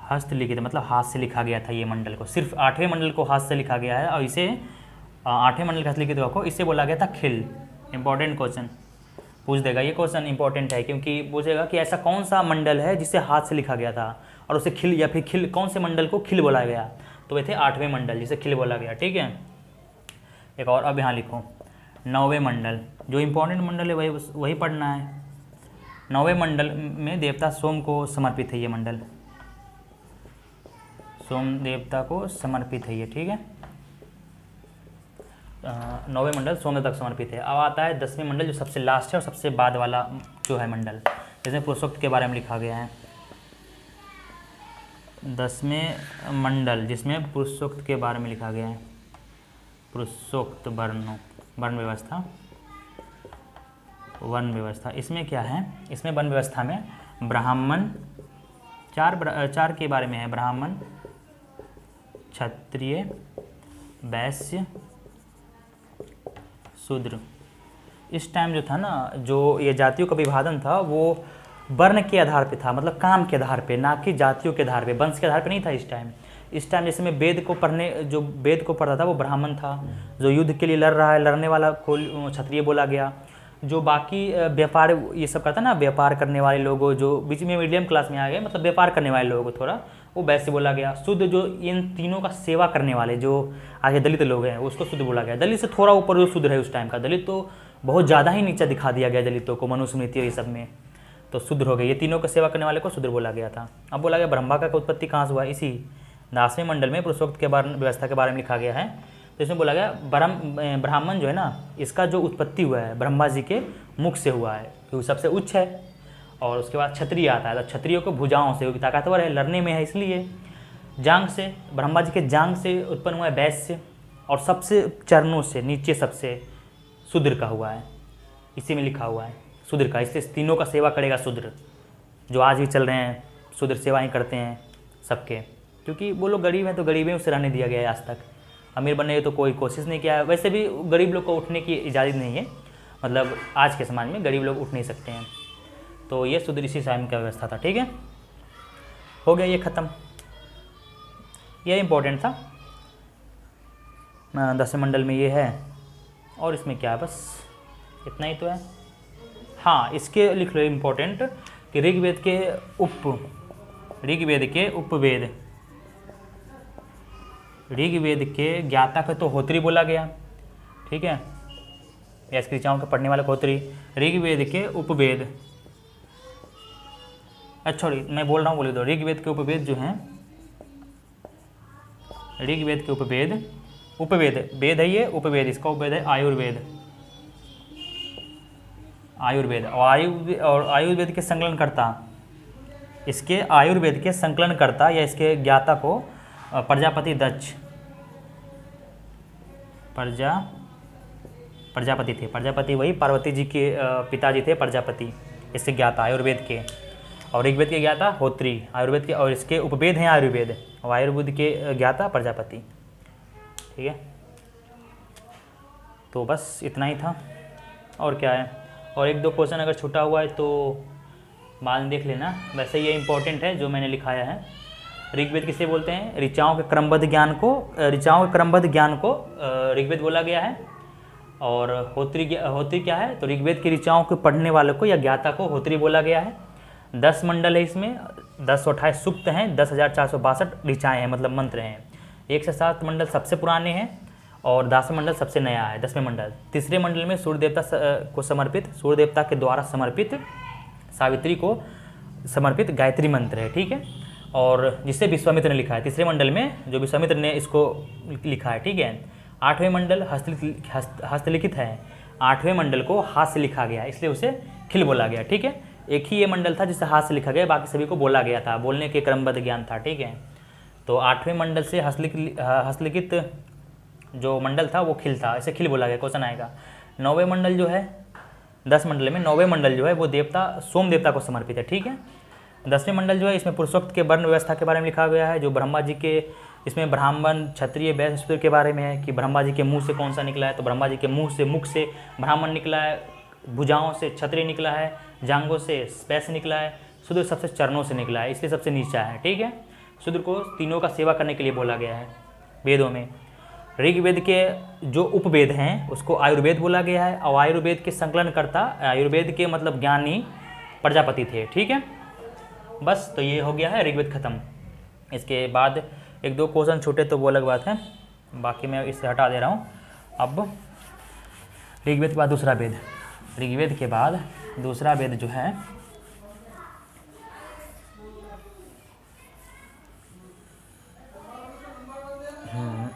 हस्तलिखित मतलब हाथ से लिखा गया था ये मंडल को, सिर्फ 8वें मंडल को हाथ से लिखा गया है, और इसे 8वें मंडल के हस्तलिखित को इसे बोला गया था खिल। इंपॉर्टेंट क्वेश्चन पूछ देगा, ये क्वेश्चन इंपॉर्टेंट है क्योंकि पूछेगा कि ऐसा कौन सा मंडल है जिसे हाथ से लिखा गया था और उसे खिल, या फिर खिल, कौन से मंडल को खिल बोला गया, तो वे थे 8वें मंडल जिसे खिल बोला गया, ठीक है। एक और अब यहाँ लिखो 9वें मंडल, जो इंपॉर्टेंट मंडल है वही पढ़ना है। 9वें मंडल में देवता सोम को समर्पित है ये मंडल, सोम देवता को समर्पित है ये, ठीक है। 9वें मंडल सोम देवता को समर्पित है। अब आता है 10वें मंडल जो सबसे लास्ट है और सबसे बाद वाला जो है मंडल, जिसमें पुरुषोक्त के बारे में लिखा गया है। 10वें मंडल जिसमें पुरुषोक्त के बारे में लिखा गया है, पुरुषोक्त वर्ण व्यवस्था, वन व्यवस्था। इसमें क्या है, इसमें वन व्यवस्था में ब्राह्मण, चार के बारे में है, ब्राह्मण, क्षत्रिय, वैश्य, शूद्र। इस टाइम जो था ना, जो ये जातियों का विभाजन था वो वर्ण के आधार पे था, मतलब काम के आधार पे, ना कि जातियों के आधार पे, वंश के आधार पे नहीं था इस टाइम जैसे में वेद को पढ़ता था वो ब्राह्मण था, जो युद्ध के लिए लड़ रहा है, लड़ने वाला को क्षत्रिय बोला गया। जो बाकी व्यापार ये सब करता ना, व्यापार करने वाले लोगों, जो बीच में मीडियम क्लास में आ गए, मतलब व्यापार करने वाले लोगों को थोड़ा, वो वैश्य बोला गया। शुद्ध, जो इन तीनों का सेवा करने वाले जो आगे दलित लोग हैं, उसको शुद्ध बोला गया। दलित से थोड़ा ऊपर जो शुद्ध है उस टाइम का, दलित तो बहुत ज़्यादा ही नीचा दिखा दिया गया दलितों को, मनुस्मृति और ये सब में, तो शूद्र हो गए। ये तीनों का सेवा करने वाले को शूद्र बोला गया था। अब बोला गया ब्रह्मा का उत्पत्ति कहाँ से हुआ, इसी 10वें मंडल में पुरुषोक्त के बारे व्यवस्था के बारे में लिखा गया है। तो इसमें बोला गया ब्राह्मण जो है ना, इसका जो उत्पत्ति हुआ है ब्रह्मा जी के मुख से हुआ है, क्योंकि सबसे उच्च है। और उसके बाद क्षत्रिय आता है, तो क्षत्रियों को भुजाओं से, क्योंकि ताकतवर है, लड़ने में है, इसलिए जांग से, ब्रह्मा जी के जांग से उत्पन्न हुआ है वैश्य, और सबसे चरणों से नीचे सबसे शूद्र का हुआ है, इसी में लिखा हुआ है शूद्र का। इसलिए तीनों का सेवा करेगा शूद्र, जो आज भी चल रहे हैं शूद्र सेवा ही करते हैं सबके, क्योंकि वो लोग गरीब हैं तो गरीबी उसे रहने दिया गया है आज तक। अमीर बनने की तो कोई कोशिश नहीं किया है। वैसे भी गरीब लोग को उठने की इजाज़त नहीं है, मतलब आज के समाज में गरीब लोग उठ नहीं सकते हैं। तो ये शूद्र इसी टाइम का व्यवस्था था। ठीक है, हो गया ये ख़त्म, ये इम्पोर्टेंट था। 10वें मंडल में ये है, और इसमें क्या है, बस इतना ही तो है। हाँ, इसके लिख लो इम्पोर्टेंट कि ऋग्वेद के उपवेद, ऋग्वेद के ज्ञाता को तो होत्री बोला गया, ठीक है, या इसकी ऋचाओं के पढ़ने वाले को होत्री। ऋग्वेद के उपवेद, अच्छा मैं बोल रहा हूँ, बोले दो। ऋग्वेद के उपवेद जो हैं, ऋग्वेद के उपवेद वेद है ये, उपवेद, इसका उपवेद है आयुर्वेद। और आयुर्वेद के संकलनकर्ता, इसके आयुर्वेद के संकलनकर्ता या इसके ज्ञाता को प्रजापति दक्ष, प्रजापति थे। प्रजापति वही पार्वती जी के पिताजी थे प्रजापति, इससे ज्ञाता आयुर्वेद के। और ऋग्वेद के ज्ञाता होत्री, आयुर्वेद के, और इसके उपवेद हैं आयुर्वेद, और आयुर्वेद के ज्ञाता प्रजापति। ठीक है, तो बस इतना ही था, और क्या है। और एक दो क्वेश्चन अगर छूटा हुआ है तो बाद में देख लेना। वैसे ये इंपॉर्टेंट है जो मैंने लिखाया है। ऋग्वेद किसे बोलते हैं, ऋचाओं के क्रमबद्ध ज्ञान को ऋग्वेद बोला गया है। और होत्री क्या है, तो ऋग्वेद की ऋचाओं को पढ़ने वालों को या ज्ञाता को होत्री बोला गया है। 10 मंडल है इसमें, 1028 सूक्त हैं, 10,462 ऋचाएँ हैं, मतलब मंत्र हैं। 1 से 7 मंडल सबसे पुराने हैं, और 10वें मंडल सबसे नया है। 10वें मंडल, तीसरे मंडल में सूर्य देवता को समर्पित, सूर्य देवता के द्वारा समर्पित, सावित्री को समर्पित गायत्री मंत्र है। ठीक है, और जिसे विश्वामित्र ने लिखा है। तीसरे मंडल में जो विश्वामित्र ने इसको लिखा है। ठीक है, 8वें मंडल हस्तलिखित है। 8वें मंडल को हाथ से लिखा गया, इसलिए उसे खिल बोला गया। ठीक है, एक ही ये मंडल था जिसे हाथ से लिखा गया, बाकी सभी को बोला गया था, बोलने के क्रमबद्ध ज्ञान था। ठीक है, तो 8वें मंडल से हस्तलिखित जो मंडल था वो खिल था, इसे खिल बोला गया। क्वेश्चन आएगा। 9वें मंडल जो है, 10 मंडल में 9वें मंडल जो है वो देवता सोम देवता को समर्पित है। ठीक है, 10वें मंडल जो है इसमें पुरुषोक्त के वर्ण व्यवस्था के बारे में लिखा गया है, जो ब्रह्मा जी के, इसमें ब्राह्मण, क्षत्रिय, वैश्य, शूद्र के बारे में है कि ब्रह्मा जी के मुंह से कौन सा निकला है, तो ब्रह्मा जी के मुख से ब्राह्मण निकला है, भुजाओं से क्षत्रिय निकला है, जांघों से वैश्य निकला है, शूद्र सबसे चरणों से निकला है, इसलिए सबसे नीचा है। ठीक है, शूद्र को तीनों का सेवा करने के लिए बोला गया है वेदों में। ऋग्वेद के जो उपवेद हैं उसको आयुर्वेद बोला गया है, और आयुर्वेद के संकलनकर्ता, आयुर्वेद के मतलब ज्ञानी प्रजापति थे। ठीक है, बस तो ये हो गया है ऋग्वेद खत्म। इसके बाद एक दो क्वेश्चन छूटे तो वो अलग बात है, बाकी मैं इससे हटा दे रहा हूँ। अब ऋग्वेद के बाद दूसरा वेद, ऋग्वेद के बाद दूसरा वेद जो है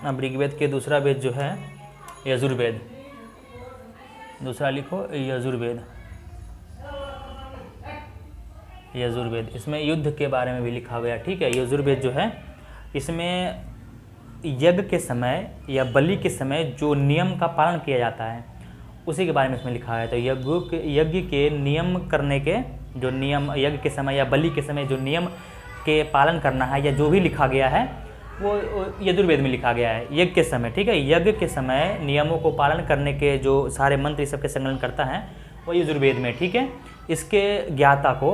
अब ऋग्वेद के दूसरा वेद जो है यजुर्वेद, दूसरा लिखो यजुर्वेद। इसमें युद्ध के बारे में भी लिखा गया। ठीक है, यजुर्वेद जो है इसमें यज्ञ के समय या बलि के समय जो नियम का पालन किया जाता है उसी के बारे में इसमें लिखा है। तो यज्ञ के नियम करने के जो नियम, यज्ञ के समय या बलि के समय जो नियम के पालन करना है या जो भी लिखा गया है वो यजुर्वेद में लिखा गया है यज्ञ के समय, ठीक है। यज्ञ के समय नियमों को पालन करने के जो सारे मंत्र इस सब के संकलन करता है वो यजुर्वेद में, ठीक है। इसके ज्ञाता को,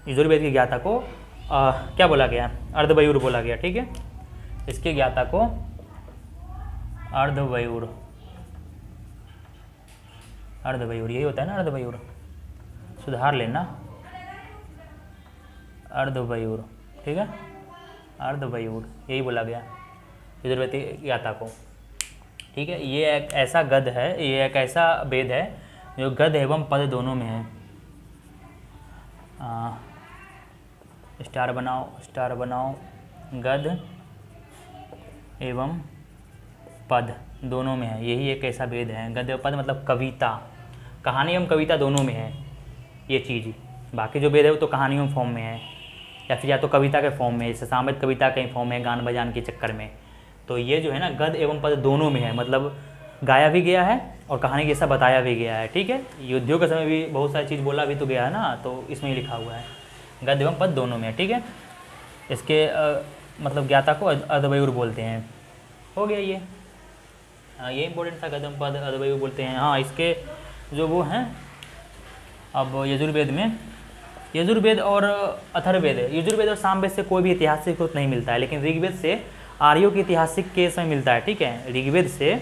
यजुर्वेद के ज्ञाता को क्या बोला गया? अर्धवयूर बोला गया, ठीक है। इसके ज्ञाता को अर्धवयूर, अर्धवयूर यही होता है ना, अर्धवयूर, सुधार लेना, अर्धवयूर, ठीक है, अर्धवयूर यही बोला गया यजुर्वेद के ज्ञाता को, ठीक है। ये एक ऐसा गद है, ये एक ऐसा वेद है जो गद एवं पद दोनों में है। स्टार बनाओ, स्टार बनाओ, गद एवं पद दोनों में है, यही एक ऐसा वेद है। गद एवं पद मतलब कविता, कहानी एवं कविता दोनों में है ये चीज़। बाकी जो वेद है वो तो कहानियों फॉर्म में है या फिर या तो कविता के फॉर्म में, जैसे सामवेद कविता के फॉर्म में, गान बजान के चक्कर में। तो ये जो है ना गद एवं पद दोनों में है, मतलब गाया भी गया है और कहानी जैसा बताया भी गया है, ठीक है। युद्धों के समय भी बहुत सारी चीज़ बोला भी तो गया है ना, तो इसमें ही लिखा हुआ है गद एवं पद दोनों में, ठीक है। इसके मतलब ज्ञाता को अर्धवयूर बोलते हैं। हो गया ये इंपॉर्टेंट था, गद एवं पद अर्धवयूर बोलते हैं। हाँ, इसके जो वो हैं अब यजुर्वेद में, यजुर्वेद और अथर्ववेद, यजुर्वेद और सामवेद से कोई भी ऐतिहासिक स्रोत नहीं मिलता है, लेकिन ऋग्वेद से आर्यों के ऐतिहासिक के समय मिलता है, ठीक है। ऋग्वेद से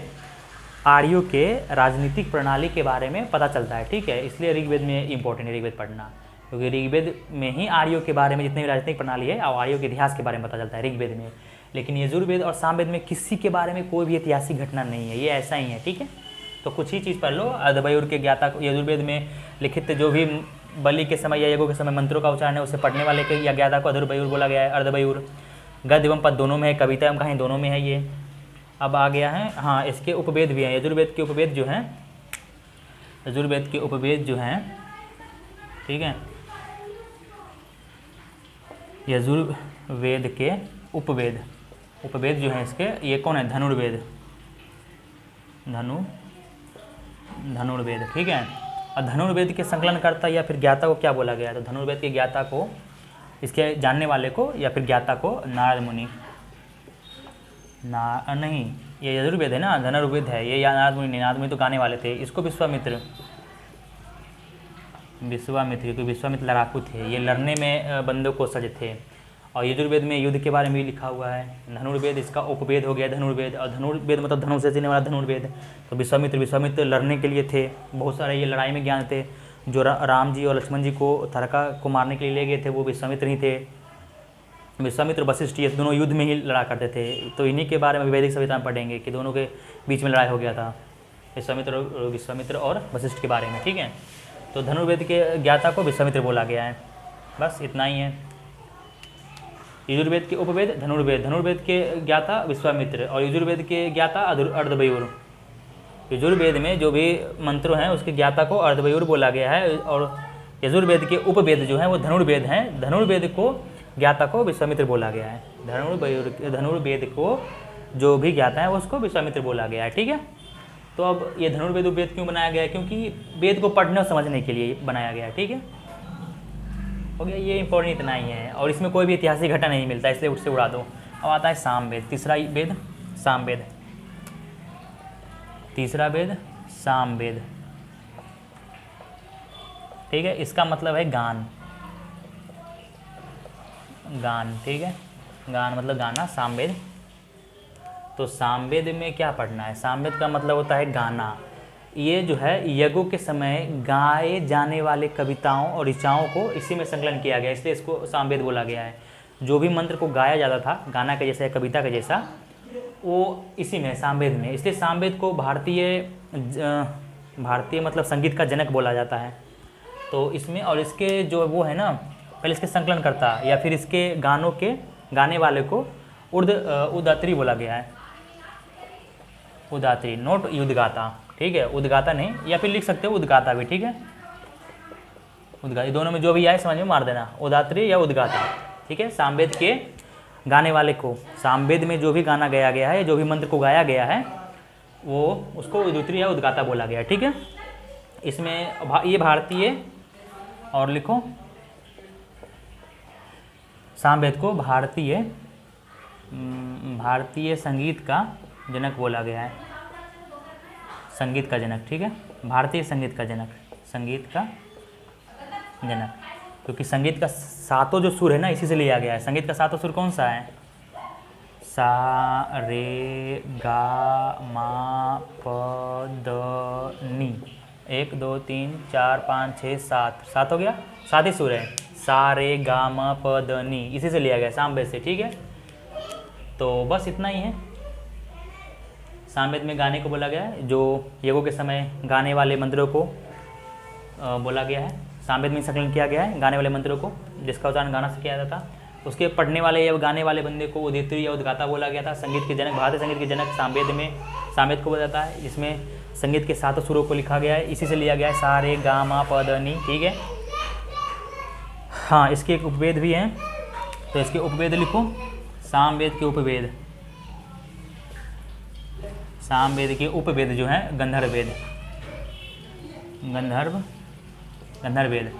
आर्यों के राजनीतिक प्रणाली के बारे में पता चलता है, ठीक है। इसलिए ऋग्वेद में इंपॉर्टेंट है ऋग्वेद पढ़ना, क्योंकि ऋग्वेद में ही आर्यों के बारे में जितनी भी राजनीतिक प्रणाली है और आर्यों के इतिहास के बारे में पता चलता है ऋग्वेद में। लेकिन यजुर्वेद और सामवेद में किसी के बारे में कोई भी ऐतिहासिक घटना नहीं है, ये ऐसा ही है, ठीक है। तो कुछ ही चीज़ पढ़ लो। अर्धवयूर के ज्ञाता को, यजुर्वेद में लिखित जो भी बलि के समय या यज्ञों के समय मंत्रों का उच्चारण है उसे पढ़ने वाले के या ज्ञाता को अर्धवयूर बोला गया है। अर्धवयूर गद एवं पद दोनों में है, कविता एवं कहानी दोनों में है ये। अब आ गया है, हाँ, इसके उपवेद भी हैं। यजुर्वेद के उपवेद जो हैं, यजुर्वेद के उपवेद जो हैं, ठीक है, यजुर्वेद के उपवेद, उपवेद जो हैं इसके, ये कौन है? धनुर्वेद, धनुर्वेद, ठीक है। और धनुर्वेद के संकलनकर्ता या फिर ज्ञाता को क्या बोला गया? तो धनुर्वेद के ज्ञाता को, इसके जानने वाले को या फिर ज्ञाता को नारद मुनि, नहीं, ये यजुर्वेद है ना, धनुर्वेद है ये, या नारद मुनि नहीं, नारद मुनि तो गाने वाले थे। इसको विश्वामित्र, क्योंकि विश्वामित्र लड़ाकू थे, ये लड़ने में बंदों को सज थे। और यजुर्वेद में युद्ध के बारे में भी लिखा हुआ है। धनुर्वेद इसका उपवेद हो गया धनुर्वेद, और धनुर्वेद मतलब धनुष से चलने वाला धनुर्वेद। तो विश्वामित्र लड़ने के लिए थे, बहुत सारे ये लड़ाई में ज्ञान थे। जो राम जी और लक्ष्मण जी को तारका को मारने के लिए ले गए थे वो विश्वामित्र ही थे। विश्वामित्र वशिष्ठ ये दोनों युद्ध में ही लड़ा करते थे। तो इन्हीं के बारे में वैदिक सभ्यता में पढ़ेंगे कि दोनों के बीच में लड़ाई हो गया था, विश्वामित्र और वशिष्ठ के बारे में, ठीक है। तो धनुर्वेद के ज्ञाता को विश्वामित्र बोला गया है, बस इतना ही है। यजुर्वेद के उपवेद धनुर्वेद, धनुर्वेद के ज्ञाता विश्वामित्र और यजुर्वेद के ज्ञाता अर्धवयूर। यजुर्वेद में जो भी मंत्र हैं उसके ज्ञाता को अर्धवयूर बोला गया है, और यजुर्वेद के उपवेद जो हैं वो धनुर्वेद हैं। धनुर्वेद को ज्ञाता को विश्वामित्र बोला गया है। धनुर्वेद को जो भी ज्ञाता है उसको विश्वामित्र बोला गया है, ठीक है। तो अब ये धनुर्वेद उपवेद क्यों बनाया गया है? क्योंकि वेद को पढ़ने और समझने के लिए बनाया गया है, ठीक है। हो गया, ये इंपॉर्टेंट इतना ही है, और इसमें कोई भी ऐतिहासिक घटना नहीं मिलता, इसलिए उससे उड़ा दो। अब आता है सामवेद, तीसरा वेद सामवेद, तीसरा वेद सामवेद, ठीक है। इसका मतलब है गान, गान, ठीक है, गान मतलब गाना, सामवेद। तो सामवेद में क्या पढ़ना है? सामवेद का मतलब होता है गाना। ये जो है यज्ञों के समय गाए जाने वाले कविताओं और ऋचाओं को इसी में संकलन किया गया, इसलिए इसको सामवेद बोला गया है। जो भी मंत्र को गाया जाता था गाना के जैसा या कविता के जैसा, वो इसी में सामवेद में, इसलिए सामवेद को भारतीय मतलब संगीत का जनक बोला जाता है। तो इसमें, और इसके जो वो है ना, पहले इसके संकलन करता या फिर इसके गानों के गाने वाले को उदात्री बोला गया है। उदात्री, नोट युद्धगाता, ठीक है, उद्गाता नहीं, या फिर लिख सकते हो उद्गाता भी, ठीक है। उद्गाता, दोनों में जो भी आए समझ में मार देना, उदात्री या उद्गाता, ठीक है। सामवेद के गाने वाले को, सामवेद में जो भी गाना गाया गया है, जो भी मंत्र को गाया गया है, वो उसको उदात्री या उद्गाता बोला गया है, ठीक है। इसमें ये भारतीय, और लिखो सामवेद को भारतीय संगीत का जनक बोला गया है, संगीत का जनक, ठीक है, भारतीय संगीत का जनक, संगीत का जनक, क्योंकि संगीत का सातों जो सुर है ना इसी से लिया गया है। संगीत का सातों सुर कौन सा है? सा रे गा मा प द नी, 1 2 3 4 5 6 7, 7 हो गया, 7 ही सुर है, सा रे गा मा प द नी, इसी से लिया गया सामवेद से, ठीक है। तो बस इतना ही है। सामवेद में गाने को बोला गया है, जो यज्ञों के समय गाने वाले मंत्रों को बोला गया है। सामवेद में संकलन किया गया है गाने वाले मंत्रों को, जिसका उच्चारण गाना से किया जाता था। उसके पढ़ने वाले या गाने वाले बंदे को उदित्री या उद्गाता बोला गया था। संगीत के जनक, भारतीय संगीत के जनक सामवेद को बोला जाता है, जिसमें संगीत के 7 सुरों को लिखा गया है, इसी से लिया गया है, सा रे गा मा प द नी, ठीक है। हाँ, इसके एक उपवेद भी हैं, तो इसके उपवेद लिखो। सामवेद के उपवेद, सामवेद के उपवेद जो है गंधर्ववेद, गंधर्ववेद।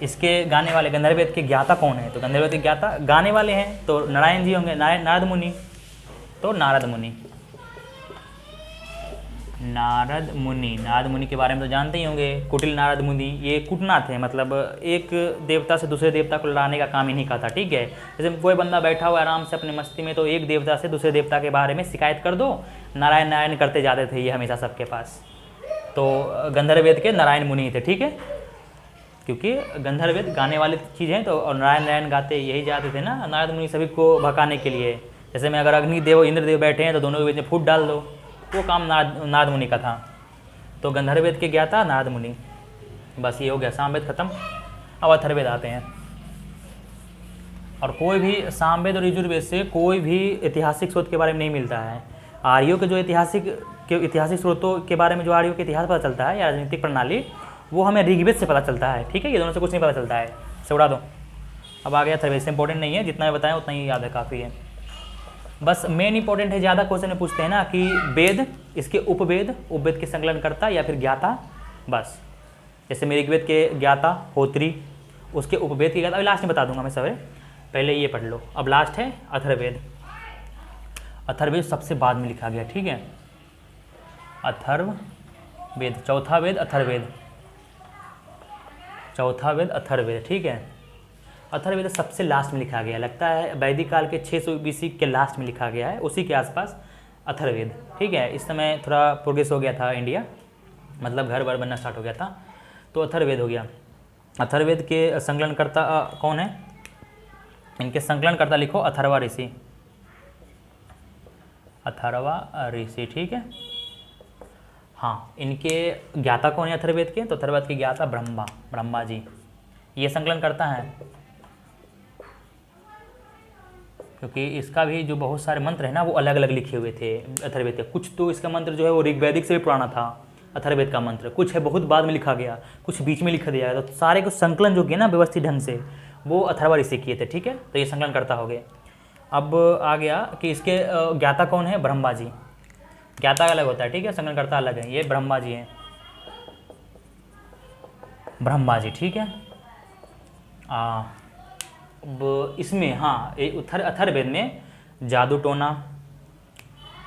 इसके गाने वाले गंधर्ववेद के ज्ञाता कौन है? तो गंधर्ववेद के ज्ञाता गाने वाले हैं तो नारायण जी होंगे, नारद मुनि। तो नारद मुनि के बारे में तो जानते ही होंगे। कुटिल नारद मुनि, ये कुटना थे, मतलब एक देवता से दूसरे देवता को लड़ाने का काम इन्हीं का था, ठीक है। जैसे कोई बंदा बैठा हुआ आराम से अपने मस्ती में, तो एक देवता से दूसरे देवता के बारे में शिकायत कर दो, नारायण नारायण करते जाते थे ये हमेशा सबके पास। तो गंधर्ववेद के नारायण मुनि थे, ठीक है, क्योंकि गंधर्ववेद गाने वाली चीज़ है, तो और नारायण नारायण गाते यही जाते थे ना नारद मुनि सभी को भगाने के लिए। जैसे में अगर अग्निदेव इंद्रदेव बैठे हैं तो दोनों के बीच में फूट डाल दो, वो काम नारद मुनि का था। तो गंधर्ववेद के ज्ञाता नारद मुनि। बस ये हो गया, सामवेद खत्म। अब अथर्ववेद आते हैं। और कोई भी सामवेद और यजुर्वेद से कोई भी ऐतिहासिक स्रोत के बारे में नहीं मिलता है। आर्यों के जो ऐतिहासिक स्रोतों के बारे में जो आर्यों के इतिहास पता चलता है या राजनीतिक प्रणाली, वो हमें ऋग्वेद से पता चलता है, ठीक है। ये दोनों से कुछ नहीं पता चलता है, से उड़ा दो। अब आ गया अथर्ववेद से, इंपॉर्टेंट नहीं है, जितना मैं बताया उतना ही याद है, काफ़ी है। बस मेन इंपॉर्टेंट है, ज़्यादा क्वेश्चन में पूछते हैं ना कि वेद, इसके उपवेद के संकलन करता या फिर ज्ञाता, बस। जैसे मेरे ऋग्वेद के ज्ञाता होत्री, उसके उपवेद के ज्ञाता, अभी लास्ट में बता दूंगा मैं सवेरे, पहले ये पढ़ लो। अब लास्ट है अथर्ववेद। अथर्ववेद सबसे बाद में लिखा गया, ठीक है। अथर्ववेद, चौथा वेद अथर्ववेद, चौथा वेद अथर्ववेद, ठीक है। अथर्ववेद सबसे लास्ट में लिखा गया, लगता है वैदिक काल के 600 BC के लास्ट में लिखा गया है, उसी के आसपास अथर्ववेद, ठीक है। इस समय थोड़ा प्रोग्रेस हो गया था इंडिया, मतलब घर बार बनना स्टार्ट हो गया था, तो अथर्ववेद हो गया। अथर्ववेद के संकलनकर्ता कौन है? इनके संकलनकर्ता लिखो अथर्वा ऋषि, अथर्वा ऋषि, ठीक है। हाँ, इनके ज्ञाता कौन है अथर्ववेद के? तो अथर्ववेद के ज्ञाता ब्रह्मा जी, ये संकलन करता है, क्योंकि इसका भी जो बहुत सारे मंत्र है ना वो अलग अलग लिखे हुए थे अथर्ववेद के। कुछ तो इसका मंत्र जो है वो ऋग्वैदिक से भी पुराना था अथर्ववेद का मंत्र, कुछ है बहुत बाद में लिखा गया, कुछ बीच में लिखा दिया गया, तो सारे को संकलन जो किया ना व्यवस्थित ढंग से, वो अथर्वा ऋषि किए थे, ठीक है। तो ये संकलन करता हो गए। अब आ गया कि इसके ज्ञाता कौन है? ब्रह्मा जी। ज्ञाता अलग होता है, ठीक है, संकलनकर्ता अलग है। ये ब्रह्मा जी हैं, ब्रह्मा जी, ठीक है। अब इसमें हाँ, अथर्ववेद में जादू टोना,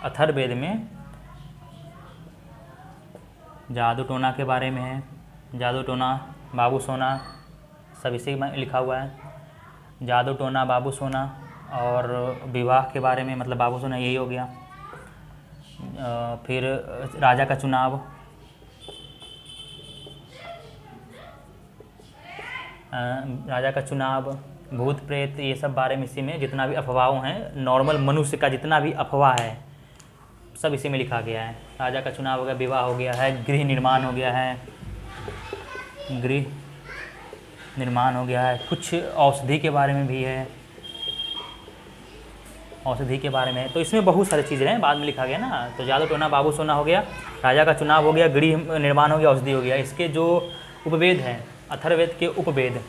अथर्ववेद में जादू टोना के बारे में है, जादू टोना, बाबू सोना, सब इसी में लिखा हुआ है। जादू टोना, बाबू सोना, और विवाह के बारे में, मतलब बाबू सोना यही हो गया। फिर राजा का चुनाव, भूत प्रेत, ये सब बारे में इसी में, जितना भी अफवाहों हैं, नॉर्मल मनुष्य का जितना भी अफवाह है सब इसी में लिखा गया है। राजा का चुनाव हो गया, विवाह हो गया है, गृह निर्माण हो गया है, गृह निर्माण हो गया है, कुछ औषधि के बारे में भी है, औषधि के बारे में। तो इसमें बहुत सारी चीज़ें हैं, बाद में लिखा गया ना। तो जादू टोना, बाबू सोना हो गया, राजा का चुनाव हो गया, गृह निर्माण हो गया, औषधि हो गया। इसके जो उपवेद हैं अथर्ववेद के उपवेद,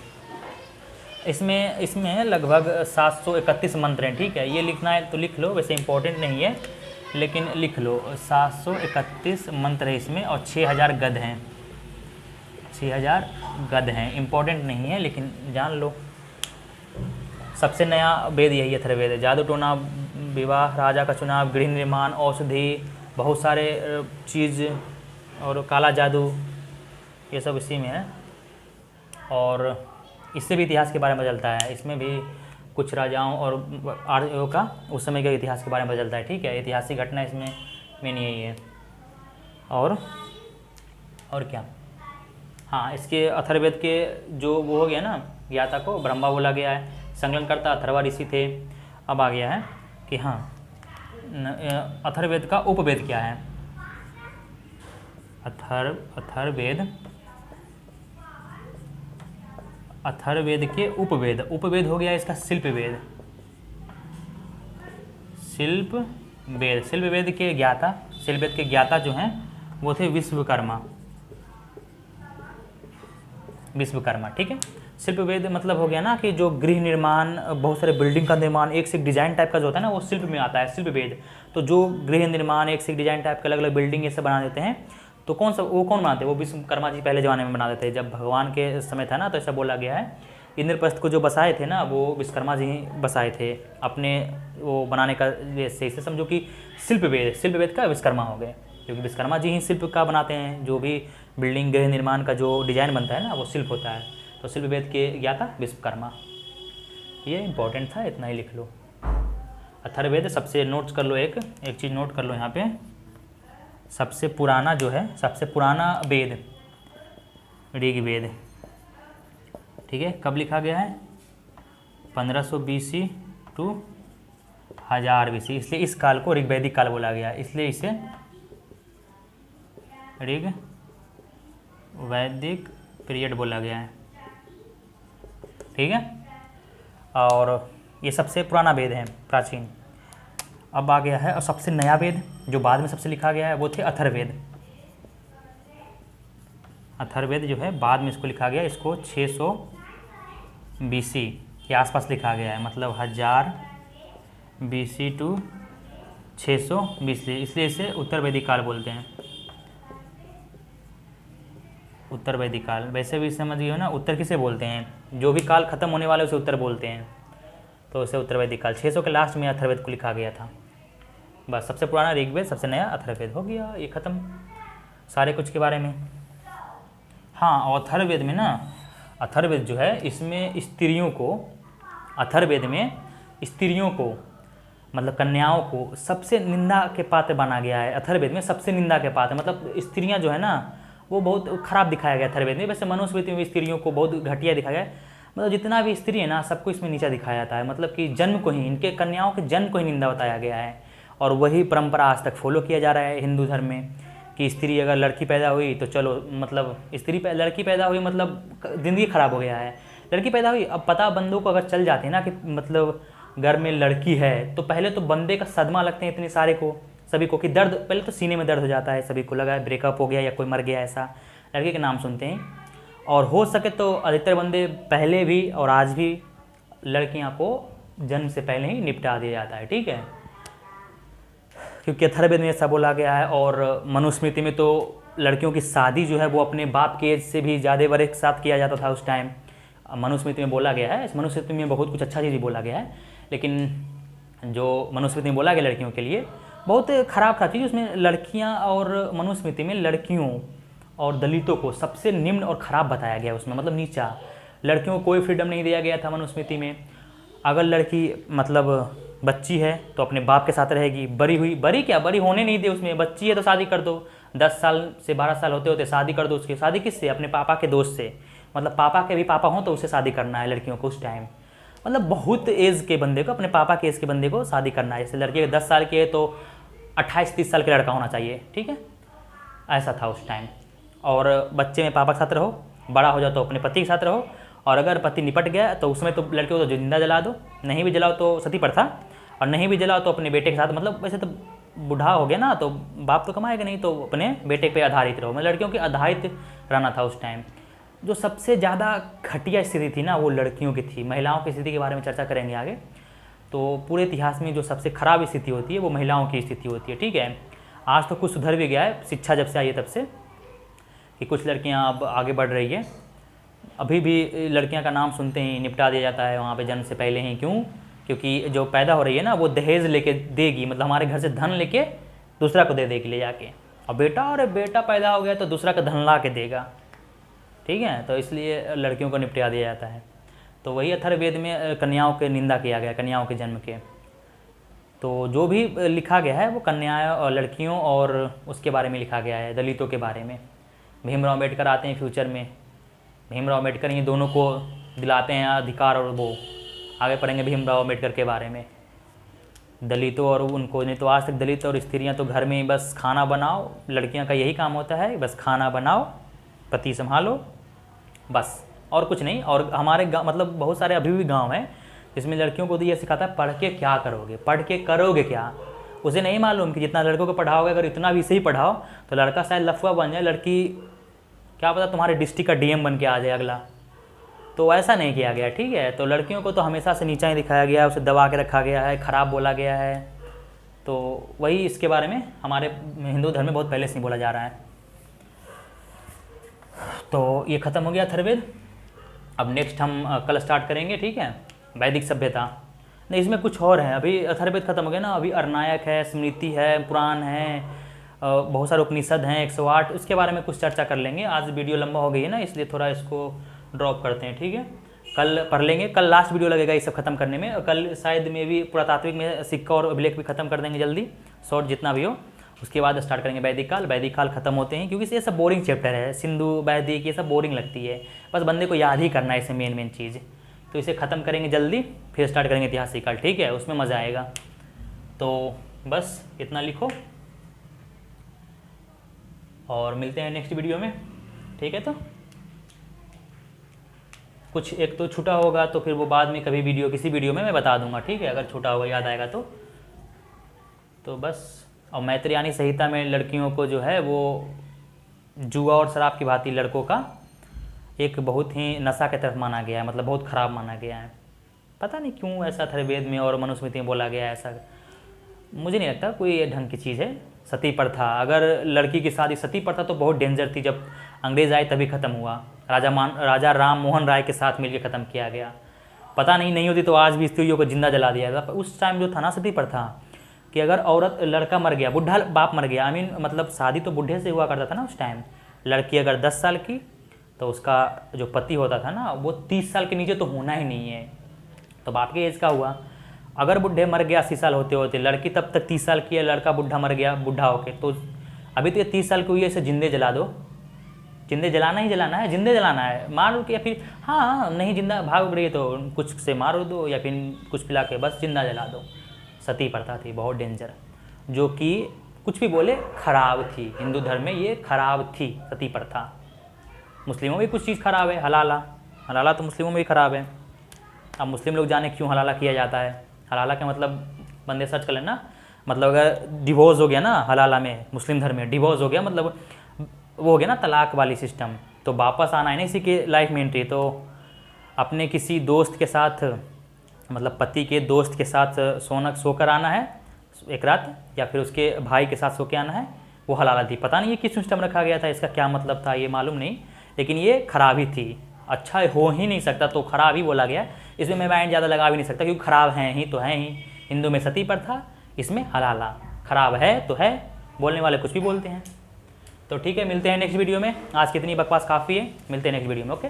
इसमें लगभग 731 मंत्र हैं, ठीक है। ये लिखना है तो लिख लो, वैसे इंपॉर्टेंट नहीं है लेकिन लिख लो। 731 मंत्र है इसमें, और 6000 गद हैं, 6000 गद हैं, इंपॉर्टेंट नहीं है लेकिन जान लो। सबसे नया वेद यही अथर्ववेद है। जादू टोना, विवाह, राजा का चुनाव, गृह निर्माण, औषधि, बहुत सारे चीज़ और काला जादू, ये सब इसी में है। और इससे भी इतिहास के बारे में चलता है, इसमें भी कुछ राजाओं और आर्यों का उस समय के इतिहास के बारे में चलता है। ठीक है, ऐतिहासिक घटना इसमें मेन यही है। और क्या, हाँ, इसके अथर्ववेद के जो वो हो गया ना, ज्ञाता को ब्रह्मा बोला गया है, संकलनकर्ता अथर्वा ऋषि थे। अब आ गया है कि हाँ, अथर्ववेद का उपवेद क्या है। अथर्ववेद के उपवेद हो गया इसका शिल्पवेद। शिल्पवेद के ज्ञाता जो हैं वो थे विश्वकर्मा। ठीक है, शिल्पवेद मतलब हो गया ना कि जो गृह निर्माण, बहुत सारे बिल्डिंग का निर्माण, एक से एक डिजाइन टाइप का जो होता है ना, वो शिल्प में आता है, शिल्पवेद। तो जो गृह निर्माण, एक से एक डिजाइन टाइप के अलग अलग बिल्डिंग ये सब बना देते हैं, तो कौन बनाते हैं? वो विश्वकर्मा जी पहले ज़माने में बना देते हैं, जब भगवान के समय था ना, तो ऐसा बोला गया है। इंद्रप्रस्थ को जो बसाए थे ना, वो विश्वकर्मा जी ही बसाए थे अपने वो बनाने का। जैसे इसे समझो कि शिल्पवेद का विश्वकर्मा हो गए, क्योंकि विश्वकर्मा जी ही शिल्प का बनाते हैं। जो भी बिल्डिंग, गृह निर्माण का जो डिज़ाइन बनता है ना, वो शिल्प होता है। तो शिल्पवेद के ज्ञाता विश्वकर्मा। ये इंपॉर्टेंट था, इतना ही लिख लो। अथर्ववेद सबसे नोट्स कर लो, एक चीज़ नोट कर लो यहाँ पे। सबसे पुराना वेद ऋग्वेद। ठीक है, कब लिखा गया है? 1500 BC टू 1000 BC, इसलिए इस काल को ऋग्वैदिक काल बोला गया, इसलिए इसे ऋग्वैदिक पीरियड बोला गया है। ठीक है, और ये सबसे पुराना वेद है, प्राचीन। अब आ गया है और सबसे नया वेद जो बाद में सबसे लिखा गया है, वो थे अथर्ववेद। अथर्ववेद जो है बाद में इसको लिखा गया, इसको 600 BC के आसपास लिखा गया है, मतलब 1000 BC टू 600 BC, इसलिए इसे उत्तर वैदिक काल बोलते हैं। उत्तर वैदिक काल, वैसे भी समझिए ना, उत्तर किसे बोलते हैं? जो भी काल खत्म होने वाले उसे उत्तर बोलते हैं, तो उसे उत्तर वैदिक काल। 600 के लास्ट में अथर्ववेद को लिखा गया था। बस, सबसे पुराना ऋग्वेद, सबसे नया अथर्ववेद, हो गया ये ख़त्म सारे कुछ के बारे में। हाँ, और अथर्ववेद में ना, अथर्ववेद जो है इसमें स्त्रियों को, अथर्ववेद में स्त्रियों को मतलब कन्याओं को सबसे निंदा के पात्र बना गया है। अथर्ववेद में सबसे निंदा के पात्र, मतलब स्त्रियां जो है ना, वो बहुत खराब दिखाया गया अथर्ववेद में। वैसे मनुस्मृति में भी स्त्रियों को बहुत घटिया दिखाया गया है, मतलब जितना भी स्त्री है ना, सबको इसमें नीचा दिखाया जाता है। मतलब कि जन्म को ही, इनके कन्याओं के जन्म को ही निंदा बताया गया है। और वही परंपरा आज तक फॉलो किया जा रहा है हिंदू धर्म में, कि स्त्री अगर लड़की पैदा हुई तो चलो, मतलब लड़की पैदा हुई मतलब ज़िंदगी ख़राब हो गया है। लड़की पैदा हुई, अब पता बंदों को अगर चल जाते हैं ना कि मतलब घर में लड़की है, तो पहले तो बंदे का सदमा लगते हैं इतने सारे को, सभी को, कि दर्द, पहले तो सीने में दर्द हो जाता है, सभी को लगा है ब्रेकअप हो गया या कोई मर गया, ऐसा लड़के के नाम सुनते हैं। और हो सके तो अधिकतर बंदे पहले भी और आज भी लड़कियां को जन्म से पहले ही निपटा दिया जाता है। ठीक है, क्योंकि अथर्ववेद में ऐसा बोला गया है। और मनुस्मृति में तो लड़कियों की शादी जो है वो अपने बाप के एज से भी ज़्यादा बड़े के साथ किया जाता था उस टाइम, मनुस्मृति में बोला गया है। इस मनुस्मृति में बहुत कुछ अच्छा चीज़ बोला गया है, लेकिन जो मनुस्मृति में बोला गया लड़कियों के लिए बहुत ख़राब चीज़, उसमें लड़कियाँ और मनुस्मृति में लड़कियों और दलितों को सबसे निम्न और ख़राब बताया गया उसमें, मतलब नीचा। लड़कियों को कोई फ्रीडम नहीं दिया गया था मनुस्मृति में। अगर लड़की मतलब बच्ची है तो अपने बाप के साथ रहेगी, बड़ी होने नहीं दे, उसमें बच्ची है तो शादी कर दो, 10 साल से 12 साल होते होते शादी कर दो उसकी। शादी किससे? अपने पापा के दोस्त से, मतलब पापा के भी पापा हों तो उससे शादी करना है लड़कियों को उस टाइम। मतलब बहुत एज के बंदे को, अपने पापा के एज के बंदे को शादी करना है। जैसे लड़की 10 साल की है तो 28-30 साल का लड़का होना चाहिए। ठीक है, ऐसा था उस टाइम। और बच्चे में पापा के साथ रहो, बड़ा हो जाओ तो अपने पति के साथ रहो, और अगर पति निपट गया तो उसमें तो लड़के को तो जिंदा जला दो, नहीं भी जलाओ तो सती प्रथा, और नहीं भी जलाओ तो अपने बेटे के साथ, मतलब वैसे तो बूढ़ा हो गया ना तो बाप तो कमाएगा नहीं, तो अपने बेटे पे आधारित रहो। मतलब लड़कियों के आधारित रहना था उस टाइम। जो सबसे ज़्यादा घटिया स्थिति थी ना, वो लड़कियों की थी। महिलाओं की स्थिति के बारे में चर्चा करेंगे आगे। तो पूरे इतिहास में जो सबसे ख़राब स्थिति होती है वो महिलाओं की स्थिति होती है। ठीक है, आज तो कुछ सुधर भी गया है, शिक्षा जब से आई है तब से, कि कुछ लड़कियां अब आगे बढ़ रही है, अभी भी लड़कियां का नाम सुनते ही निपटा दिया जाता है वहाँ पे जन्म से पहले ही। क्यों? क्योंकि जो पैदा हो रही है ना वो दहेज लेके देगी, मतलब हमारे घर से धन लेके दूसरा को दे देगी ले जाके। और बेटा, अरे बेटा पैदा हो गया तो दूसरा का धन ला के देगा, ठीक है। तो इसलिए लड़कियों को निपटा दिया जाता है। तो वही अथर्ववेद में कन्याओं के निंदा किया गया, कन्याओं के जन्म के। तो जो भी लिखा गया है वो कन्याओं और लड़कियों और उसके बारे में लिखा गया है, दलितों के बारे में। भीमराव अम्बेडकर आते हैं फ्यूचर में, भीमराव अम्बेडकर ये दोनों को दिलाते हैं अधिकार, और वो आगे पढ़ेंगे भीमराव अम्बेडकर के बारे में। दलितों और उनको, नहीं तो आज तक दलित और स्त्रियां तो घर में ही बस खाना बनाओ, लड़कियां का यही काम होता है, बस खाना बनाओ, पति संभालो, बस और कुछ नहीं। और हमारे मतलब बहुत सारे अभी भी गाँव हैं जिसमें लड़कियों को तो ये सिखाता है पढ़ के क्या करोगे, पढ़ के करोगे क्या। उसे नहीं मालूम कि जितना लड़कों को पढ़ाओगे, अगर इतना भी सही पढ़ाओ तो लड़का शायद लफुआ बन जाए, लड़की क्या पता तुम्हारे डिस्ट्रिक्ट का डीएम बन के आ जाए अगला। तो ऐसा नहीं किया गया, ठीक है। तो लड़कियों को तो हमेशा से नीचा ही दिखाया गया है, उसे दबा के रखा गया है, ख़राब बोला गया है। तो वही इसके बारे में हमारे हिंदू धर्म में बहुत पहले से ही बोला जा रहा है। तो ये ख़त्म हो गया अथर्ववेद। अब नेक्स्ट हम कल स्टार्ट करेंगे, ठीक है, वैदिक सभ्यता। नहीं, इसमें कुछ और है। अभी अथर्ववेद खत्म हो गया ना, अभी अरणायक है, स्मृति है, पुराण है, बहुत सारे उपनिषद हैं 108, उसके बारे में कुछ चर्चा कर लेंगे। आज वीडियो लंबा हो गई है ना, इसलिए थोड़ा इसको ड्रॉप करते हैं, ठीक है। कल पढ़ लेंगे, कल लास्ट वीडियो लगेगा ये सब खत्म करने में। और कल शायद में भी पुरातात्विक में सिक्का और अभिलेख भी खत्म कर देंगे जल्दी, शॉर्ट जितना भी हो। उसके बाद स्टार्ट करेंगे वैदिक काल। वैदिक काल खत्म होते हैं क्योंकि ये सब बोरिंग चैप्टर है, सिंधु वैदिक ये सब बोरिंग लगती है, बस बंदे को याद ही करना है इसे मेन चीज़। तो इसे ख़त्म करेंगे जल्दी, फिर स्टार्ट करेंगे ऐतिहासिक काल, ठीक है, उसमें मज़ा आएगा। तो बस इतना लिखो और मिलते हैं नेक्स्ट वीडियो में, ठीक है। तो कुछ एक तो छूटा होगा तो फिर वो बाद में कभी वीडियो, किसी वीडियो में मैं बता दूंगा, ठीक है, अगर छूटा होगा याद आएगा तो बस। और मैत्रेयानी संहिता में लड़कियों को जो है वो जुआ और शराब की भांति लड़कों का एक बहुत ही नशा की तरफ माना गया है, मतलब बहुत ख़राब माना गया है। पता नहीं क्यों ऐसा अथर्ववेद में और मनुस्मृति में बोला गया है, ऐसा मुझे नहीं लगता कोई ढंग की चीज़ है। सती प्रथा, अगर लड़की की शादी, सती प्रथा तो बहुत डेंजर थी, जब अंग्रेज़ आए तभी ख़त्म हुआ। राजा राम मोहन राय के साथ मिलकर ख़त्म किया गया। पता नहीं होती तो आज भी स्त्रियों को जिंदा जला दिया था। उस टाइम जो था ना सती प्रथा, कि अगर औरत, लड़का मर गया, बुढ़ा बाप मर गया, मतलब शादी तो बुढ़े से हुआ करता था ना उस टाइम। लड़की अगर 10 साल की तो उसका जो पति होता था ना वो 30 साल के नीचे तो होना ही नहीं है, तो बाप के एज का हुआ। अगर बुढ़े मर गया 80 साल होते होते, लड़की तब तक 30 साल की है, लड़का बुढ़ा मर गया बुढ़ा होके, तो अभी तो ये 30 साल की हुई है, इसे जिंदे जला दो। जिंदे जलाना ही जलाना है, जिंदे जलाना है, मार के, या फिर हाँ नहीं जिंदा भाग रही है तो कुछ से मार दो या फिर कुछ पिला के बस जिंदा जला दो। सती प्रथा थी बहुत डेंजर, जो कि कुछ भी बोले खराब थी। हिंदू धर्म में ये खराब थी सती प्रथा। मुस्लिमों में भी कुछ चीज़ खराब है, हलाला तो मुस्लिमों में भी खराब है। अब मुस्लिम लोग जाने क्यों हलाला किया जाता है। हलाला का मतलब बंदे सर्च कर लेना, मतलब अगर डिवोर्स हो गया ना हलाला में, मुस्लिम धर्म में डिवोर्स हो गया मतलब वो हो गया ना तलाक वाली सिस्टम, तो वापस आना है ना इसी के लाइफ में एंट्री। तो अपने किसी दोस्त के साथ, मतलब पति के दोस्त के साथ सोकर आना है एक रात, या फिर उसके भाई के साथ सो के आना है, वो हलाला थी। पता नहीं ये किस सिस्टम रखा गया था, इसका क्या मतलब था ये मालूम नहीं, लेकिन ये खराबी थी। अच्छा हो ही नहीं सकता तो खराब ही बोला गया। इसमें मैं माइंड ज़्यादा लगा भी नहीं सकता क्योंकि खराब हैं ही तो हैं ही। हिंदू में सती प्रथा, इसमें हलाला, खराब है तो है, बोलने वाले कुछ भी बोलते हैं। तो ठीक है, मिलते हैं नेक्स्ट वीडियो में। आज कितनी बकवास काफ़ी है, मिलते हैं नेक्स्ट वीडियो में, ओके।